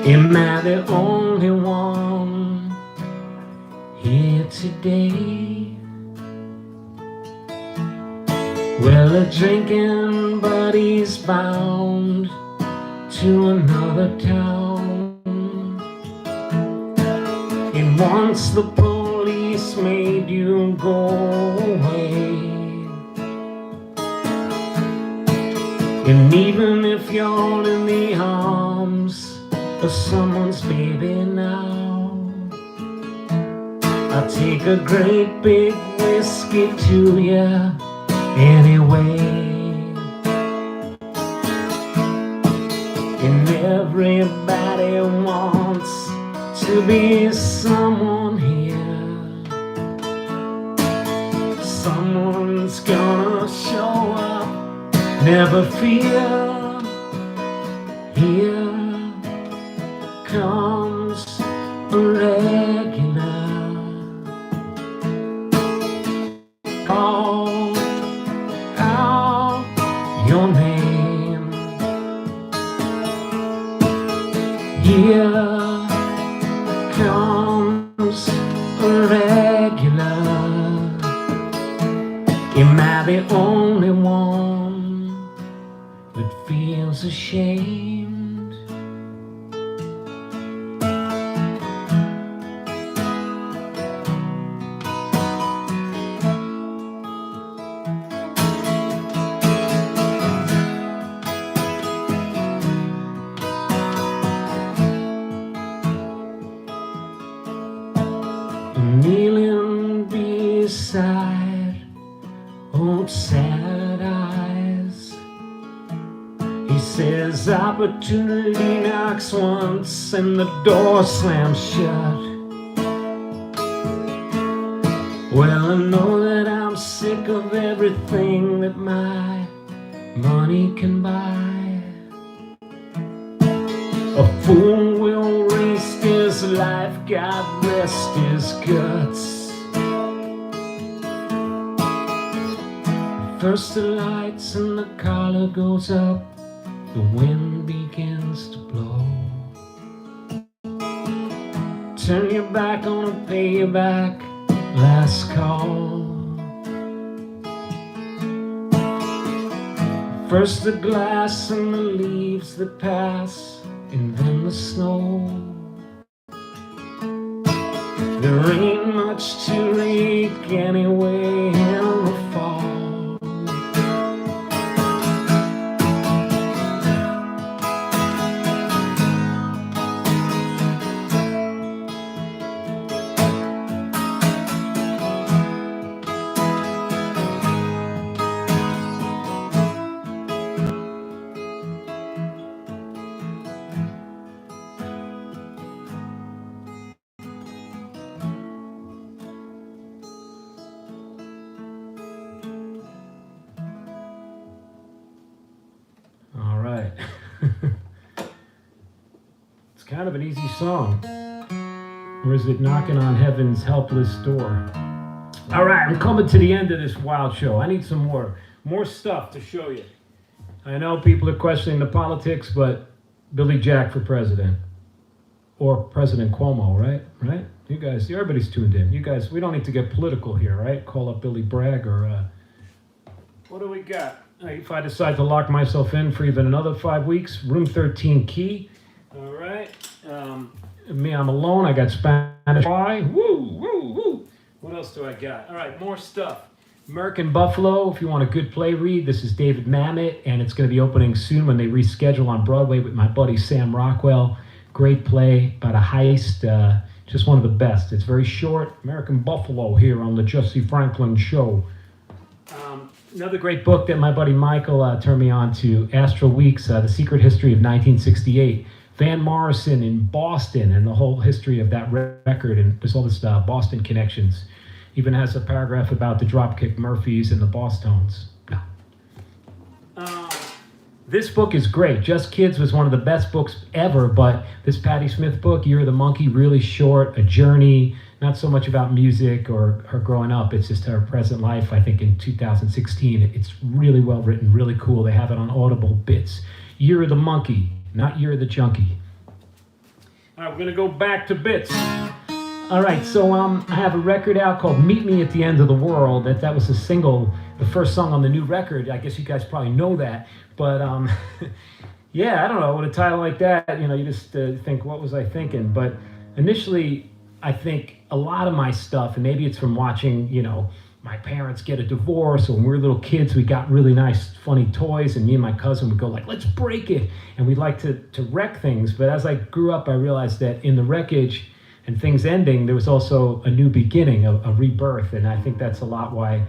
Am I the only one here today? Well, a drinking buddy's bound to another town. And once the police place made you go away. And even if you're in the arms of someone's baby now, I'll take a great big whiskey to you anyway. And everybody wants to be someone here. Someone's gonna show up, never fear. Here comes a regular. Call out your name. Here comes a regular. Am I the only one that feels ashamed? Kneeling beside old sad eyes, he says opportunity knocks once and the door slams shut. Well, I know that I'm sick of everything that my money can buy. A fool will waste his life, God rest his guts. First the lights and the collar goes up, the wind begins to blow. Turn your back on a pay you back, last call. First the glass and the leaves that pass, and then the snow. There ain't much to rake anyway in the fall. All right. It's kind of an easy song. Or is it knocking on heaven's helpless door? All right, I'm coming to the end of this wild show. I need some more stuff to show you. I know people are questioning the politics, but Billy Jack for president. Or President Cuomo, right? Right? You guys, everybody's tuned in. You guys, we don't need to get political here, right? Call up Billy Bragg or... what do we got? If I decide to lock myself in for even another 5 weeks, room 13 key. All right. Me, I'm alone. I got Spanish. Why? Woo, woo, woo. What else do I got? All right, more stuff. American Buffalo, if you want a good play read, this is David Mamet, and it's going to be opening soon when they reschedule on Broadway with my buddy Sam Rockwell. Great play about a heist. Just one of the best. It's very short. American Buffalo here on the Jesse Franklin Show. Another great book that my buddy Michael turned me on to, Astral Weeks, The Secret History of 1968. Van Morrison in Boston and the whole history of that record, and there's all this Boston connections. Even has a paragraph about the Dropkick Murphys and the Boss Tones. No. This book is great. Just Kids was one of the best books ever, but this Patti Smith book, Year of the Monkey, really short, a journey, not so much about music or her growing up. It's just her present life, I think, in 2016. It's really well written, really cool. They have it on Audible Bits. Year of the Monkey, not Year of the Junkie. All right, we're going to go back to Bits. All right, so I have a record out called Meet Me at the End of the World. That was a single, the first song on the new record. I guess you guys probably know that. But, yeah, I don't know. With a title like that, you know, you just think, what was I thinking? But initially, I think a lot of my stuff, and maybe it's from watching, my parents get a divorce, or when we were little kids, we got really nice, funny toys, and me and my cousin would go like, let's break it. And we'd like to wreck things. But as I grew up, I realized that in the wreckage and things ending, there was also a new beginning, a rebirth. And I think that's a lot why,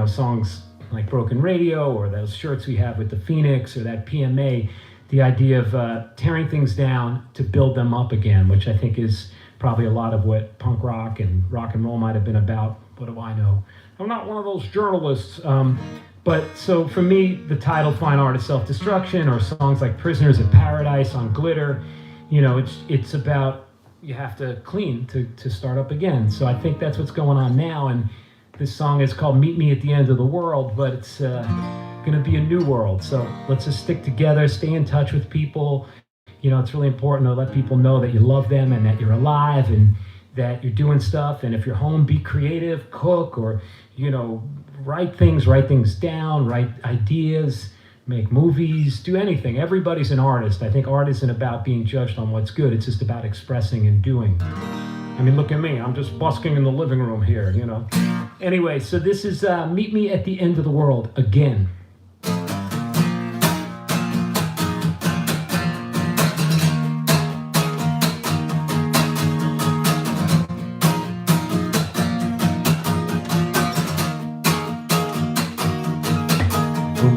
songs like Broken Radio, or those shirts we have with the Phoenix, or that PMA, the idea of tearing things down to build them up again, which I think is probably a lot of what punk rock and rock and roll might have been about. What do I know? I'm not one of those journalists. But so for me, the title Fine Art of Self-Destruction, or songs like Prisoners of Paradise on Glitter, it's about you have to clean to start up again. So I think that's what's going on now. And this song is called Meet Me at the End of the World, but it's going to be a new world. So let's just stick together, stay in touch with people. It's really important to let people know that you love them and that you're alive and that you're doing stuff. And if you're home, be creative, cook, or, write things down, write ideas, make movies, do anything. Everybody's an artist. I think art isn't about being judged on what's good. It's just about expressing and doing. I mean, look at me. I'm just busking in the living room here, Anyway, so this is Meet Me at the End of the World again.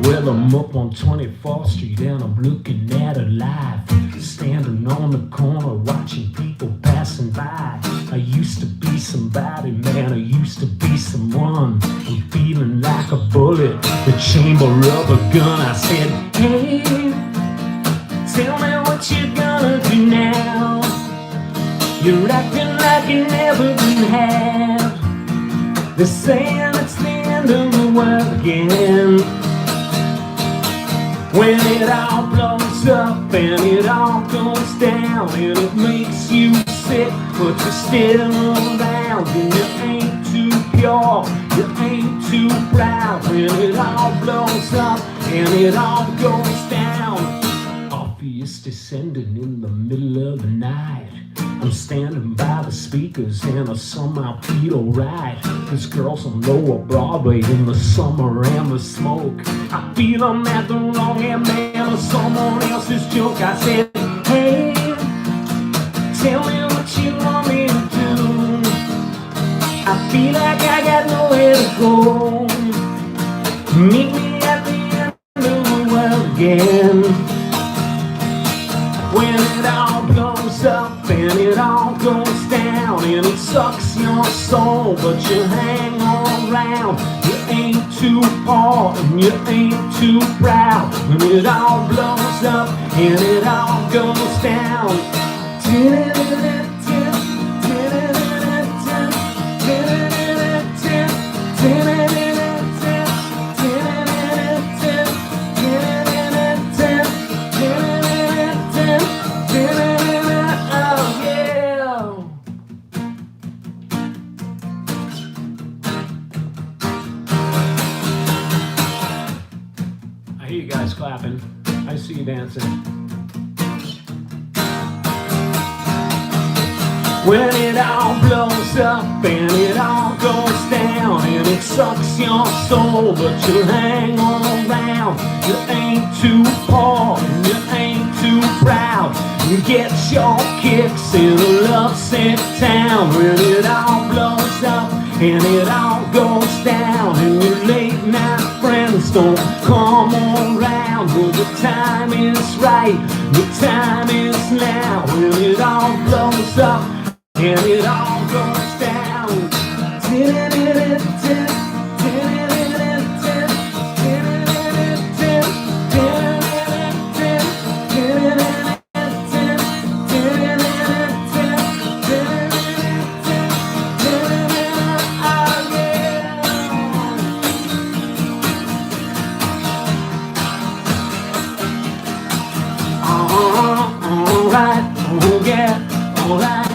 Well, I'm up on 24th Street and I'm looking at her life, standing on the corner watching people passing by. I used to be somebody, man, I used to be someone. I'm feeling like a bullet, the chamber of a gun. I said, hey, tell me what you're gonna do now. You're acting like you never been had. They're saying it's the end of the world again. When it all blows up and it all goes down, and it makes you sick, but you're still around, and you ain't too pure, you ain't too proud. When it all blows up and it all goes down, obvious descending in the middle of the night. I'm standing by the speakers and I somehow feel alright. There's girls on Lower Broadway in the summer and the smoke. I feel I'm at the wrong end, man, of someone else's joke. I said, hey, tell me what you want me to do. I feel like I got nowhere to go. Meet me at the end of the world again. When it all blows up and it all goes down, and it sucks your soul, but you hang on around. You ain't too poor and you ain't too proud. When it all blows up and it all goes down. I hear you guys clapping. I see you dancing. When it all blows up and it all goes down, and it sucks your soul, but you hang on around. You ain't too poor and you ain't too proud. You get your kicks in a lovesick town. When it all blows up and it all goes down, and your late night friends don't come around. Well, the time is right, the time is now. When it all blows up and it all goes down. Alright, oh yeah, alright,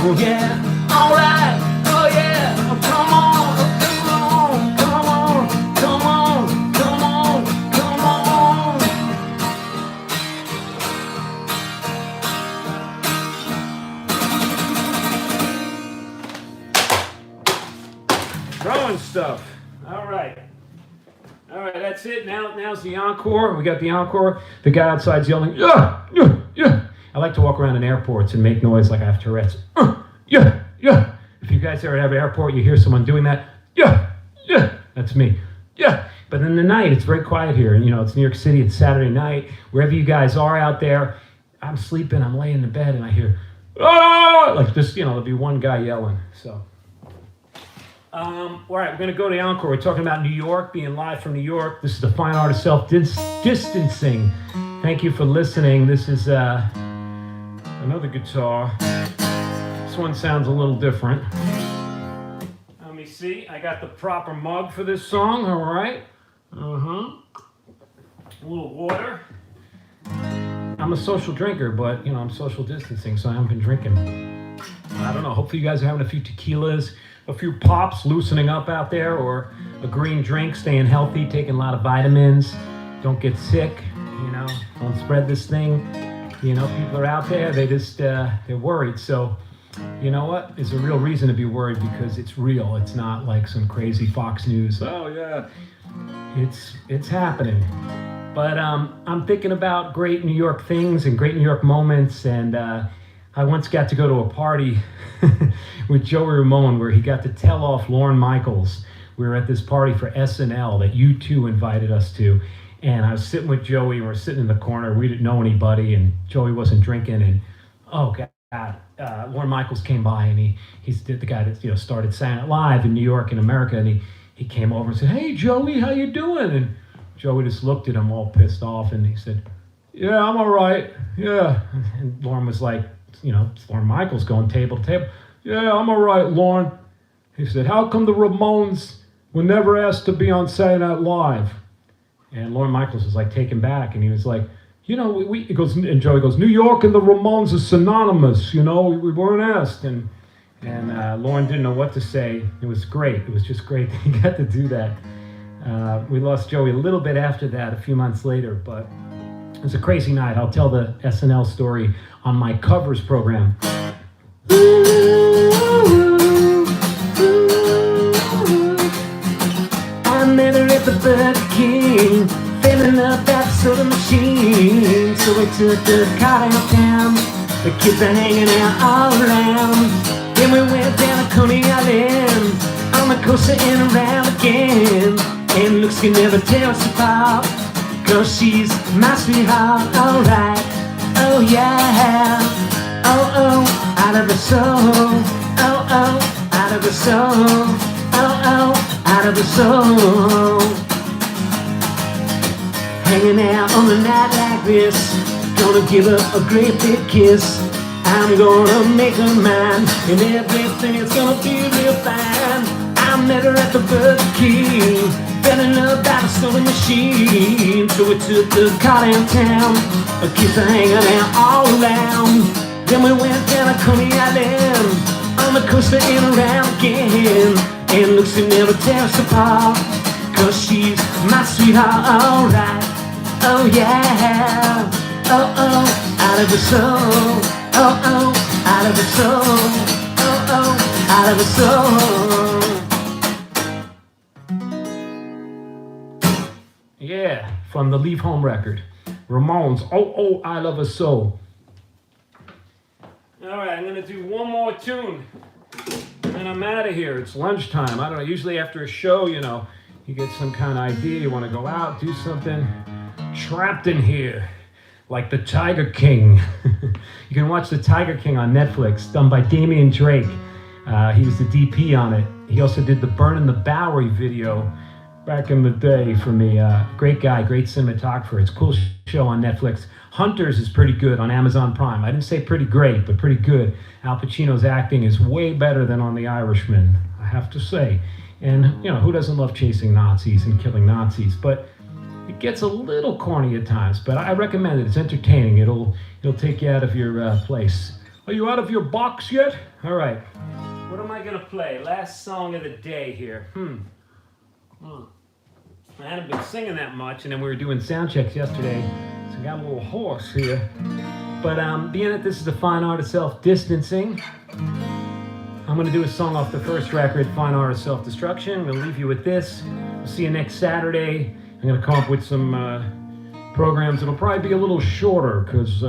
oh yeah, alright, oh yeah, oh, come on, oh, come on, come on, come on, come on, come Throwing stuff. All right. All right, that's it. Now's the encore. We got the encore. The guy outside's yelling, yeah, yeah, yeah. I like to walk around in airports and make noise like I have Tourette's. Yeah, yeah. If you guys ever have an airport, you hear someone doing that, yeah, yeah. That's me. Yeah. But in the night, it's very quiet here. You know, it's New York City. It's Saturday night. Wherever you guys are out there, I'm sleeping. I'm laying in bed, and I hear, oh, like this. You know, there'll be one guy yelling. So. All right, we're going to go to the encore. We're talking about New York, being live from New York. This is the fine art of self-distancing. Thank you for listening. This is another guitar. This one sounds a little different. Let me see. I got the proper mug for this song. All right. A little water. I'm a social drinker, but, you know, I'm social distancing, so I haven't been drinking. I don't know. Hopefully you guys are having a few tequilas, a few pops, loosening up out there, or a green drink, staying healthy, taking a lot of vitamins. Don't get sick, you know, don't spread this thing. You know, people are out there, they just, they're worried. So, you know what? There's a real reason to be worried because it's real. It's not like some crazy Fox News, oh yeah. It's happening. But I'm thinking about great New York things and great New York moments, and I once got to go to a party with Joey Ramone where he got to tell off Lorne Michaels. We were at this party for SNL that U2 invited us to, and I was sitting with Joey, and we're sitting in the corner. We didn't know anybody, and Joey wasn't drinking, and oh God, Lorne Michaels came by, and he's the guy that, you know, started Saturday Night Live in New York and America, and he came over and said, "Hey Joey, how you doing?" And Joey just looked at him all pissed off, and he said, "Yeah, I'm all right, yeah." And Lorne was like, you know, it's Lorne Michaels going table to table. "Yeah, I'm all right, Lorne." He said, "How come the Ramones were never asked to be on Saturday Night Live?" And Lorne Michaels was like taken back, and he was like, "You know, he goes," and Joey goes, "New York and the Ramones are synonymous, you know, we weren't asked." And Lorne didn't know what to say. It was great. It was just great that he got to do that. We lost Joey a little bit after that, a few months later, but it was a crazy night. I'll tell the SNL story on my covers program. I met her at the Burger King, filling up that soda machine. So we took the car downtown, the kids are hanging out all around. Then we went down to Coney Island, on the coaster and around again. And looks can never tell us apart, 'cause she's my sweetheart, alright. Oh yeah, oh oh, out of the soul, oh oh, out of the soul, oh oh, out of the soul. Hanging out on a night like this, gonna give her a great big kiss. I'm gonna make her mine, and everything's gonna be real fine. I met her at the Burger King, fell in love by the soda machine. So we took the car downtown, a kids are hanging out all around. Then we went down to Coney Island, on the coaster and around again. And looks can never tear us apart, 'cause she's my sweetheart, alright. Oh yeah, oh oh, out of the soul, oh oh, out of the soul, oh oh, out of the soul. Yeah, from the Leave Home record. Ramones, oh, oh, I love her so. All right, I'm going to do one more tune, and I'm out of here. It's lunchtime. I don't know, usually after a show, you know, you get some kind of idea, you want to go out, do something. Trapped in here, like the Tiger King. You can watch the Tiger King on Netflix, done by Damian Drake. He was the DP on it. He also did the Burn in the Bowery video back in the day for me. Great guy, great cinematographer. It's a cool show on Netflix. Hunters is pretty good on Amazon Prime. I didn't say pretty great, but pretty good. Al Pacino's acting is way better than on The Irishman, I have to say. And, you know, who doesn't love chasing Nazis and killing Nazis? But it gets a little corny at times, but I recommend it. It's entertaining. It'll take you out of your place. Are you out of your box yet? All right. What am I going to play? Last song of the day here. I hadn't been singing that much, and then we were doing sound checks yesterday, so I got a little hoarse here. But being that this is the fine art of self-distancing, I'm going to do a song off the first record, Fine Art of Self-Destruction. I'm going to leave you with this. We'll see you next Saturday. I'm going to come up with some programs. It'll probably be a little shorter because, you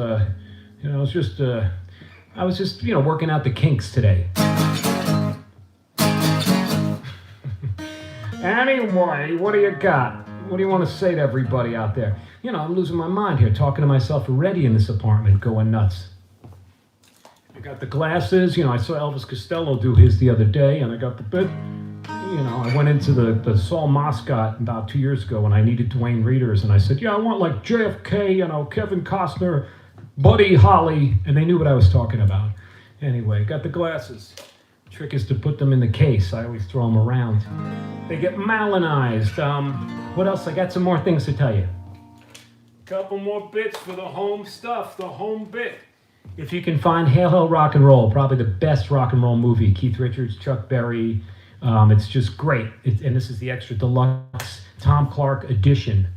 know, I was just, you know, working out the kinks today. Anyway, what do you got? What do you want to say to everybody out there? You know, I'm losing my mind here, talking to myself already in this apartment, going nuts. I got the glasses, you know, I saw Elvis Costello do his the other day, and I got the bit, you know, I went into the Saul Moscot about 2 years ago when I needed Dwayne Readers, and I said, yeah, I want like JFK, you know, Kevin Costner, Buddy Holly, and they knew what I was talking about. Anyway, got the glasses. Trick is to put them in the case. I always throw them around. They get Malinized. What else? I got some more things to tell you. Couple more bits for the home stuff, the home bit. If you can find Hail Hail Rock and Roll, probably the best rock and roll movie. Keith Richards, Chuck Berry. It's just great. And this is the extra deluxe Tom Clark edition.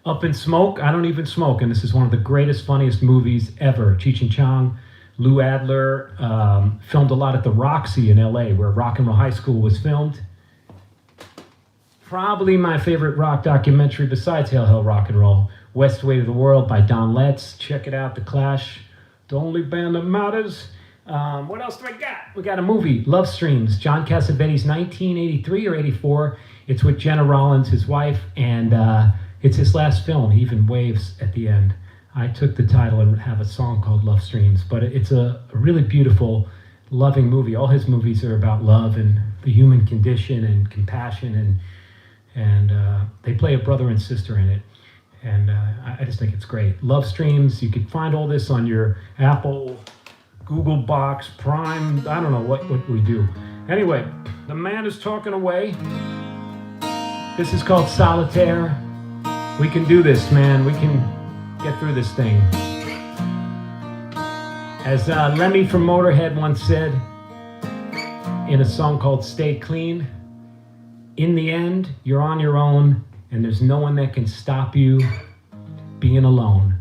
Up in Smoke, I Don't Even Smoke, and this is one of the greatest, funniest movies ever. Cheech and Chong, Lou Adler filmed a lot at the Roxy in LA, where Rock and Roll High School was filmed. Probably my favorite rock documentary besides Hail Hail Rock and Roll, West Way to the World by Don Letts. Check it out, The Clash, the only band that matters. What else do I got? We got a movie, Love Streams, John Cassavetes, 1983 or 84. It's with Jenna Rollins, his wife, and it's his last film. He even waves at the end. I took the title and have a song called Love Streams, but it's a really beautiful, loving movie. All his movies are about love and the human condition and compassion, and they play a brother and sister in it. And I just think it's great. Love Streams, you can find all this on your Apple, Google Box, Prime, I don't know what we do. Anyway, the man is talking away. This is called Solitaire. We can do this, man. We can get through this thing. As Lemmy from Motorhead once said in a song called Stay Clean, in the end, you're on your own, and there's no one that can stop you being alone.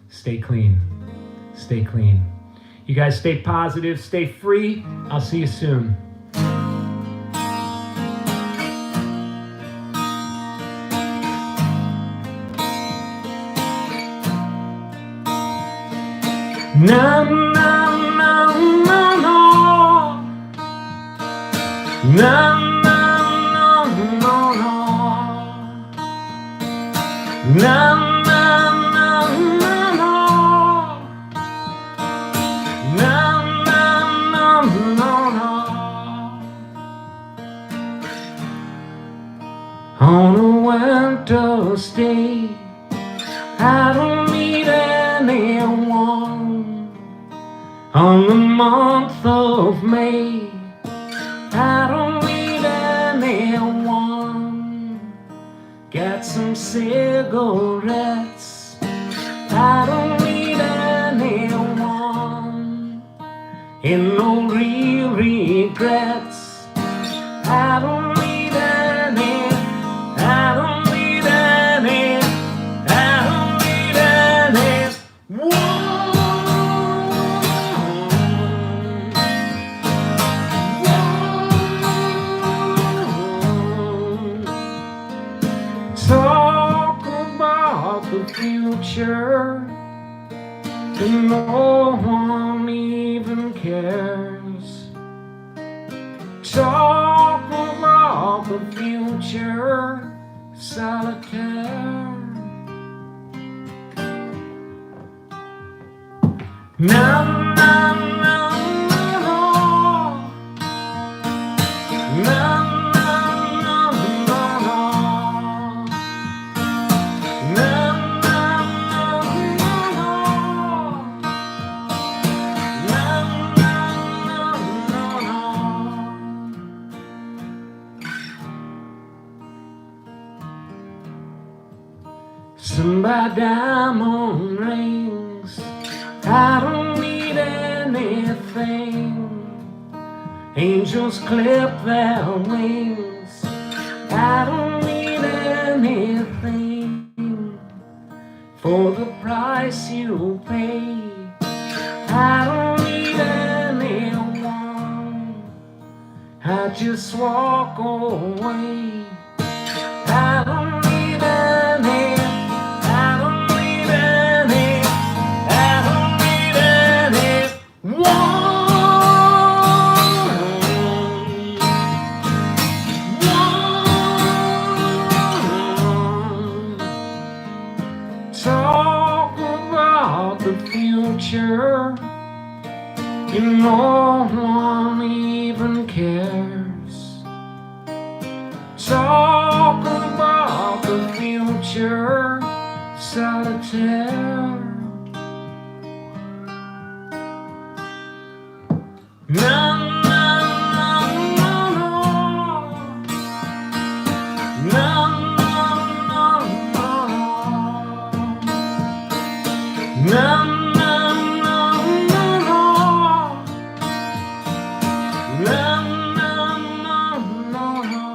Stay clean. Stay clean. You guys stay positive, stay free. I'll see you soon. Na na na na na na na na na na on a winter's day, I don't need anyone. On the month of May, I don't need anyone. Got some cigarettes, I don't need anyone. And no real regrets, I don't need any, I don't need any, I don't need any. Whoa. Talk about the future, and no one even cares. Talk about the future, solitaire. Na na na na na. Some buy diamond rings, I don't need anything. Angels clip their wings, I don't need anything. For the price you pay, I don't need anything. just walk away. I don't need any, I don't need any, I don't need anyone. Talk about the future, and no one even cares. Talk about the future, solitaire. No, no, no, no, no. No, no, no, no. No, no, no, no, no. No, no, no, no, no.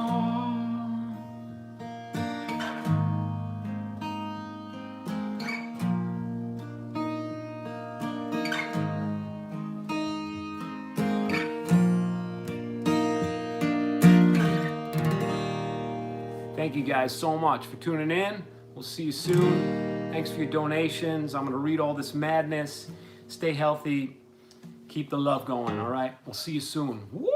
Thank you guys so much for tuning in. We'll see you soon. Thanks for your donations. I'm going to read all this madness. Stay healthy. Keep the love going, all right? We'll see you soon. Woo!